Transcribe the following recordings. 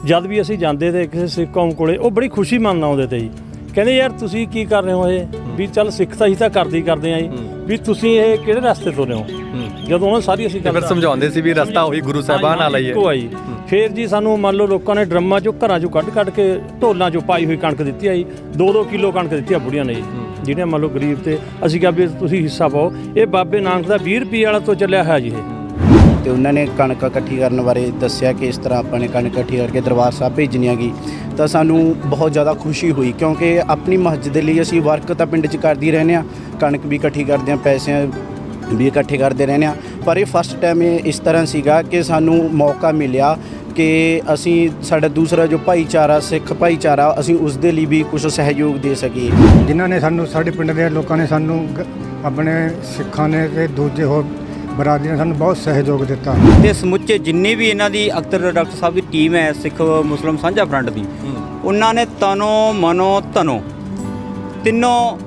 ਜਦ ਵੀ ਅਸੀਂ ਜਾਂਦੇ ਤੇ ਕਿਸੇ ਸਿੱਖ ਕੌਮ ਕੋਲੇ ਉਹ ਬੜੀ ਖੁਸ਼ੀ ਮੰਨ ਆਉਂਦੇ ਤੇ ਜੀ, ਕਹਿੰਦੇ ਯਾਰ ਤੁਸੀਂ ਕੀ ਕਰ ਰਹੇ ਹੋ ਇਹ ਵੀ ਚੱਲ ਸਿੱਖ ਤਾਂ ਅਸੀਂ ਤਾਂ ਕਰਦੇ ਆ ਜੀ, ਵੀ ਤੁਸੀਂ ਇਹ ਕਿਹੜੇ ਰਸਤੇ ਤੁਰੇ ਹੋ। ਜਦੋਂ ਉਹਨਾਂ ਸਾਰੀ ਅਸੀਂ ਫਿਰ ਸਮਝਾਉਂਦੇ ਸੀ ਵੀ ਰਸਤਾ ਉਹੀ ਗੁਰੂ ਸਾਹਿਬਾਨ ਵਾਲਾ ਹੀ ਹੈ। ਫਿਰ ਜੀ ਸਾਨੂੰ ਮੰਨ ਲਓ ਲੋਕਾਂ ਨੇ ਡਰਮਾਂ ਚੋਂ ਘਰਾਂ ਚੋਂ ਕੱਢ ਕੇ ਢੋਲਾਂ ਚੋਂ ਪਾਈ ਹੋਈ ਕਣਕ ਦਿੱਤੀ ਆ ਜੀ, 2-2 ਕਿਲੋ ਕਣਕ ਦਿੱਤੀ ਆ ਬੁੜੀਆਂ ਨੇ ਜੀ, ਜਿਹੜੀਆਂ ਮੰਨ ਲਓ ਗਰੀਬ ਤੇ ਅਸੀਂ ਕਿਹਾ ਵੀ ਤੁਸੀਂ ਹਿੱਸਾ ਪਾਓ। ਇਹ ਬਾਬੇ ਨਾਨਕ ਦਾ 20 ਰੁਪਏ ਵਾਲਾ ਤੋਂ ਚੱਲਿਆ ਹੈ ਜੀ ਇਹ। ਤੇ ਉਹਨਾਂ ਨੇ ਕਣਕ ਇਕੱਠੀ ਕਰਨ ਬਾਰੇ ਦੱਸਿਆ ਕਿ ਇਸ ਤਰ੍ਹਾਂ ਆਪਾਂ ਨੇ ਕਣਕ ਇਕੱਠੀ ਕਰਕੇ ਦਰਬਾਰ ਸਾਹਿਬ ਭੇਜਣੀ ਹੈਗੀ, ਤਾਂ ਸਾਨੂੰ ਬਹੁਤ ਜ਼ਿਆਦਾ ਖੁਸ਼ੀ ਹੋਈ ਕਿਉਂਕਿ ਆਪਣੀ ਮਸਜਿਦ ਦੇ ਲਈ ਅਸੀਂ ਵਰਕ ਤਾਂ ਪਿੰਡ 'ਚ ਕਰਦੇ ਰਹਿੰਦੇ ਹਾਂ, ਕਣਕ ਵੀ ਇਕੱਠੀ ਕਰਦੇ ਹਾਂ, ਪੈਸੇ ਵੀ ਇਕੱਠੇ ਕਰਦੇ ਰਹਿੰਦੇ ਹਾਂ, ਪਰ ਇਹ ਫਸਟ ਟਾਈਮ ਇਸ ਤਰ੍ਹਾਂ ਸੀਗਾ ਕਿ ਸਾਨੂੰ ਮੌਕਾ ਮਿਲਿਆ ਕਿ ਅਸੀਂ ਸਾਡਾ ਦੂਸਰਾ ਜੋ ਭਾਈਚਾਰਾ ਸਿੱਖ ਭਾਈਚਾਰਾ ਅਸੀਂ ਉਸ ਦੇ ਲਈ ਵੀ ਕੁਝ ਸਹਿਯੋਗ ਦੇ ਸਕੀਏ। ਜਿਨ੍ਹਾਂ ਨੇ ਸਾਨੂੰ ਸਾਡੇ ਪਿੰਡ ਦੇ ਲੋਕਾਂ ਨੇ ਸਾਨੂੰ ਆਪਣੇ ਸਿੱਖਾਂ ਨੇ ਤੇ ਦੂਜੇ ਹੋਰ ਬਰਾਦਰੀਆਂ ਨੇ ਸਾਨੂੰ ਬਹੁਤ ਸਹਿਯੋਗ ਦਿੱਤਾ। ਤੇ ਸਮੁੱਚੇ ਜਿੰਨੀ ਵੀ ਇਹਨਾਂ ਦੀ ਅਖਤਰ ਡਾਕਟਰ ਸਾਹਿਬ ਦੀ ਟੀਮ ਹੈ ਸਿੱਖ ਮੁਸਲਿਮ ਸਾਂਝਾ ਫਰੰਟ ਦੀ, ਉਹਨਾਂ ਨੇ ਤਨੋ ਮਨੋ ਧਨੋ ਤਿੰਨੋਂ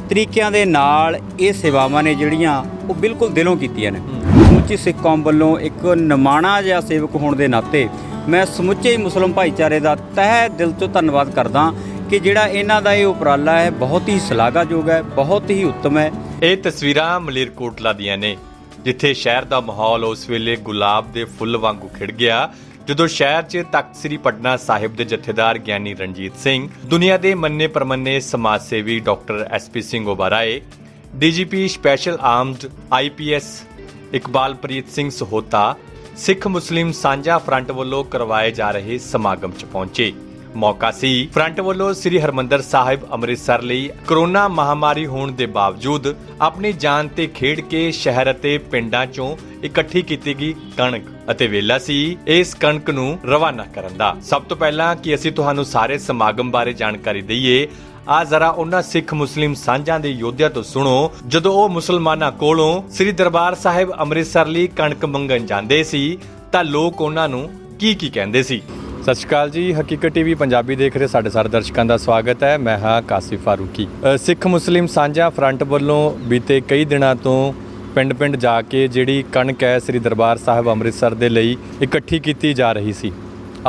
ਤਰੀਕਿਆਂ ਦੇ ਨਾਲ ਇਹ ਸੇਵਾਵਾਂ ਨੇ ਜਿਹੜੀਆਂ ਉਹ ਬਿਲਕੁਲ ਦਿਲੋਂ ਕੀਤੀਆਂ ਨੇ। ਸਮੁੱਚੀ ਸਿੱਖ ਕੌਮ ਵੱਲੋਂ ਇੱਕ ਨਿਮਾਣਾ ਜਿਹਾ ਸੇਵਕ ਹੋਣ ਦੇ ਨਾਤੇ ਮੈਂ ਸਮੁੱਚੇ ਮੁਸਲਿਮ ਭਾਈਚਾਰੇ ਦਾ ਤਹਿ ਦਿਲ ਤੋਂ ਧੰਨਵਾਦ ਕਰਦਾ ਕਿ ਜਿਹੜਾ ਇਹਨਾਂ ਦਾ ਇਹ ਉਪਰਾਲਾ ਹੈ ਬਹੁਤ ਹੀ ਸ਼ਲਾਘਾਯੋਗ ਹੈ, ਬਹੁਤ ਹੀ ਉੱਤਮ ਹੈ। ਇਹ ਤਸਵੀਰਾਂ ਮਲੇਰਕੋਟਲਾ ਦੀਆਂ ਨੇ, ਜਿੱਥੇ ਸ਼ਹਿਰ ਦਾ ਮਾਹੌਲ ਉਸ ਵੇਲੇ ਗੁਲਾਬ ਦੇ ਫੁੱਲ ਵਾਂਗੂ ਖਿੜ ਗਿਆ ਜਦੋਂ ਸ਼ਹਿਰ 'ਚ ਤਖਤ ਸ੍ਰੀ ਪਟਨਾ ਸਾਹਿਬ ਦੇ ਜਥੇਦਾਰ ਗਿਆਨੀ ਰਣਜੀਤ ਸਿੰਘ, ਦੁਨੀਆ ਦੇ ਮੰਨੇ ਪ੍ਰਮੰਨੇ ਸਮਾਜ ਸੇਵੀ doctor SP Singh Oberoi, DGP special armed IPS Iqbalpreet Singh Sahota, Sikh Muslim Sanjha front ਵੱਲੋਂ ਕਰਵਾਏ ਜਾ ਰਹੇ ਸਮਾਗਮ 'ਚ ਪਹੁੰਚੇ। ਮੌਕਾ ਸੀ ਫਰੰਟ ਵੱਲੋਂ ਸ੍ਰੀ ਹਰਮੰਦਰ ਸਾਹਿਬ ਅੰਮ੍ਰਿਤਸਰ ਲਈ ਕਰੋਨਾ ਮਹਾਮਾਰੀ ਹੋਣ ਦੇ ਬਾਵਜੂਦ ਆਪਣੀ ਜਾਨ ਤੇ ਖੇਡ ਕੇ ਸ਼ਹਿਰ ਅਤੇ ਪਿੰਡਾਂ 'ਚੋਂ ਇਕੱਠੀ ਕੀਤੀ ਗਈ ਕਣਕ ਅਤੇ ਵੇਲਾ ਸੀ ਇਸ ਕਣਕ ਨੂੰ ਰਵਾਨਾ ਕਰਨ ਦਾ। ਸਭ ਤੋਂ ਪਹਿਲਾਂ ਕਿ ਅਸੀਂ ਤੁਹਾਨੂੰ ਸਾਰੇ ਸਮਾਗਮ ਬਾਰੇ ਜਾਣਕਾਰੀ ਦਈਏ, ਆ ਜ਼ਰਾ ਉਹਨਾਂ ਸਿੱਖ ਮੁਸਲਿਮ ਸਾਂਝਾਂ ਦੇ ਯੋਧਿਆਂ ਤੋਂ ਸੁਣੋ ਜਦੋਂ ਉਹ ਮੁਸਲਮਾਨਾਂ ਕੋਲੋਂ ਸ੍ਰੀ ਦਰਬਾਰ ਸਾਹਿਬ ਅੰਮ੍ਰਿਤਸਰ ਲਈ ਕਣਕ ਮੰਗਣ ਜਾਂਦੇ ਸੀ ਤਾਂ ਲੋਕ ਉਹਨਾਂ ਨੂੰ ਕੀ ਕਹਿੰਦੇ ਸੀ। ਸਤਿ ਸ਼੍ਰੀ ਅਕਾਲ ਜੀ, ਹਕੀਕਤ TV ਪੰਜਾਬੀ ਦੇਖ ਰਹੇ ਸਾਡੇ ਸਾਰੇ ਦਰਸ਼ਕਾਂ ਦਾ ਸਵਾਗਤ ਹੈ। ਮੈਂ ਹਾਂ ਕਾਸਿਫ ਫਾਰੂਕੀ। ਸਿੱਖ ਮੁਸਲਿਮ ਸਾਂਝਾ ਫਰੰਟ ਵੱਲੋਂ ਬੀਤੇ ਕਈ ਦਿਨਾਂ ਤੋਂ ਪਿੰਡ ਜਾ ਕੇ ਜਿਹੜੀ ਕਣਕ ਹੈ ਸ੍ਰੀ ਦਰਬਾਰ ਸਾਹਿਬ ਅੰਮ੍ਰਿਤਸਰ ਦੇ ਲਈ ਇਕੱਠੀ ਕੀਤੀ ਜਾ ਰਹੀ ਸੀ।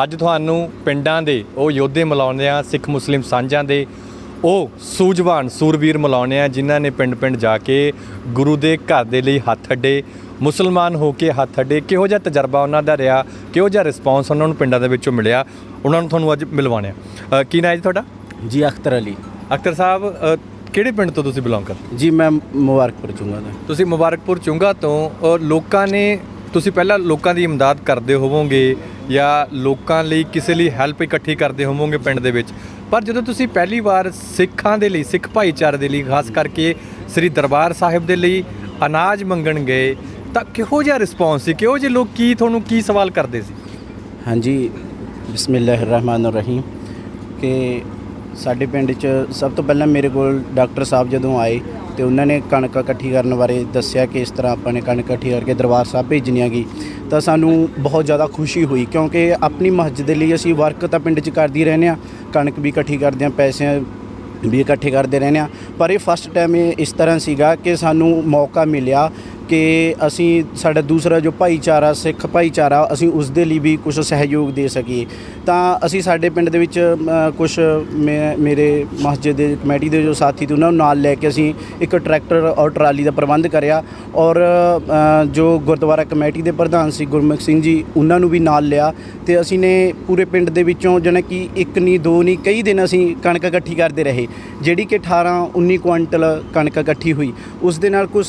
ਅੱਜ ਤੁਹਾਨੂੰ ਪਿੰਡਾਂ ਦੇ ਉਹ ਯੋਧੇ ਮਿਲਾਉਂਦੇ ਆ, ਸਿੱਖ ਮੁਸਲਿਮ ਸਾਂਝਾਂ ਦੇ ਉਹ ਸੂਝਵਾਨ ਸੂਰਵੀਰ ਮਿਲਾਉਂਦੇ ਆ ਜਿਨ੍ਹਾਂ ਨੇ ਪਿੰਡ ਜਾ ਕੇ ਗੁਰੂ ਦੇ ਘਰ ਦੇ ਲਈ ਹੱਥ ਅੱਡੇ, ਮੁਸਲਮਾਨ ਹੋ ਕੇ ਹੱਥ ਅੱਡੇ। ਕਿਹੋ ਜਿਹਾ ਤਜਰਬਾ ਉਹਨਾਂ ਦਾ ਰਿਹਾ, ਕਿਹੋ ਜਿਹਾ ਰਿਸਪੌਂਸ ਉਹਨਾਂ ਨੂੰ ਪਿੰਡਾਂ ਦੇ ਵਿੱਚੋਂ ਮਿਲਿਆ, ਉਹਨਾਂ ਨੂੰ ਤੁਹਾਨੂੰ ਅੱਜ ਮਿਲਵਾਉਣੇ ਆ। ਕੀ ਨਾਂ ਹੈ ਜੀ ਤੁਹਾਡਾ? ਜੀ ਅਖਤਰ ਅਲੀ। ਅਖਤਰ ਸਾਹਿਬ, ਕਿਹੜੇ ਪਿੰਡ ਤੋਂ ਤੁਸੀਂ ਬਿਲੋਂਗ ਕਰਦੇ? ਜੀ ਮੈਂ ਮੁਬਾਰਕਪੁਰ ਚੁੰਗਾ ਦਾ। ਤੁਸੀਂ ਮੁਬਾਰਕਪੁਰ ਚੁੰਗਾ ਤੋਂ। ਲੋਕਾਂ ਨੇ ਤੁਸੀਂ ਪਹਿਲਾਂ ਲੋਕਾਂ ਦੀ ਇਮਦਾਦ ਕਰਦੇ ਹੋਵੋਗੇ ਜਾਂ ਲੋਕਾਂ ਲਈ ਕਿਸੇ ਲਈ ਹੈਲਪ ਇਕੱਠੀ ਕਰਦੇ ਹੋਵੋਗੇ ਪਿੰਡ ਦੇ ਵਿੱਚ, ਪਰ ਜਦੋਂ ਤੁਸੀਂ ਪਹਿਲੀ ਵਾਰ ਸਿੱਖਾਂ ਦੇ ਲਈ, ਸਿੱਖ ਭਾਈਚਾਰੇ ਦੇ ਲਈ, ਖਾਸ ਕਰਕੇ ਸ੍ਰੀ ਦਰਬਾਰ ਸਾਹਿਬ ਦੇ ਲਈ ਅਨਾਜ ਮੰਗਣ ਗਏ ਤਾਂ ਕਿਹੋ ਜਿਹਾ ਰਿਸਪੌਂਸ ਸੀ? ਕਿਹੋ ਜਿਹੇ ਲੋਕ ਤੁਹਾਨੂੰ ਕੀ ਸਵਾਲ ਕਰਦੇ ਸੀ? ਹਾਂਜੀ, ਬਿਸਮਿਲ੍ਲਾਹਿਰ ਰਹਿਮਾਨਿਰ ਰਹੀਮ। ਕਿ ਸਾਡੇ ਪਿੰਡ 'ਚ ਸਭ ਤੋਂ ਪਹਿਲਾਂ ਮੇਰੇ ਕੋਲ ਡਾਕਟਰ ਸਾਹਿਬ ਜਦੋਂ ਆਏ ਤੇ ਉਹਨਾਂ ਨੇ ਕਣਕ ਇਕੱਠੀ ਕਰਨ ਬਾਰੇ ਦੱਸਿਆ ਕਿ ਇਸ ਤਰ੍ਹਾਂ ਆਪਾਂ ਨੇ ਕਣਕ ਇਕੱਠੀ ਕਰਕੇ ਦਰਬਾਰ ਸਾਹਿਬ ਭੇਜਣੀ ਹੈਗੀ, ਤਾਂ ਸਾਨੂੰ ਬਹੁਤ ਜ਼ਿਆਦਾ ਖੁਸ਼ੀ ਹੋਈ ਕਿਉਂਕਿ ਆਪਣੀ ਮਸਜਿਦ ਦੇ ਲਈ ਅਸੀਂ ਵਰਕ ਤਾਂ ਪਿੰਡ 'ਚ ਕਰਦੇ ਰਹਿੰਦੇ ਹਾਂ, ਕਣਕ ਵੀ ਇਕੱਠੀ ਕਰਦੇ ਹਾਂ, ਪੈਸੇ ਵੀ ਇਕੱਠੇ ਕਰਦੇ ਰਹਿੰਦੇ ਹਾਂ, ਪਰ ਇਹ ਫਸਟ ਟਾਈਮ ਇਸ ਤਰ੍ਹਾਂ ਸੀਗਾ ਕਿ ਸਾਨੂੰ ਮੌਕਾ ਮਿਲਿਆ ਕਿ ਅਸੀਂ ਸਾਡਾ ਦੂਸਰਾ ਜੋ ਭਾਈਚਾਰਾ ਸਿੱਖ ਭਾਈਚਾਰਾ ਅਸੀਂ ਉਸ ਦੇ ਲਈ ਵੀ ਕੁਝ ਸਹਿਯੋਗ ਦੇ ਸਕੀਏ। ਤਾਂ ਅਸੀਂ ਸਾਡੇ ਪਿੰਡ ਦੇ ਵਿੱਚ ਕੁਝ ਮੇਰੇ ਮਸਜਿਦ ਦੇ ਕਮੇਟੀ ਦੇ ਜੋ ਸਾਥੀ ਤੇ ਉਹਨਾਂ ਨੂੰ ਨਾਲ ਲੈ ਕੇ ਅਸੀਂ ਇੱਕ ਟਰੈਕਟਰ ਔਰ ਟਰਾਲੀ ਦਾ ਪ੍ਰਬੰਧ ਕਰਿਆ ਔਰ ਜੋ ਗੁਰਦੁਆਰਾ ਕਮੇਟੀ ਦੇ ਪ੍ਰਧਾਨ ਸੀ ਗੁਰਮੁਖ ਸਿੰਘ ਜੀ, ਉਹਨਾਂ ਨੂੰ ਵੀ ਨਾਲ ਲਿਆ ਤੇ ਅਸੀਂ ਨੇ ਪੂਰੇ ਪਿੰਡ ਦੇ ਵਿੱਚੋਂ ਜਾਣੀ ਕਿ ਇੱਕ ਨਹੀਂ ਦੋ ਨਹੀਂ ਕਈ ਦਿਨ ਅਸੀਂ ਕਣਕ ਇਕੱਠੀ ਕਰਦੇ ਰਹੇ, ਜਿਹੜੀ ਕਿ 18-19 ਕੁਆਂਟਲ ਕਣਕ ਇਕੱਠੀ ਹੋਈ। ਉਸ ਦੇ ਨਾਲ ਕੁਝ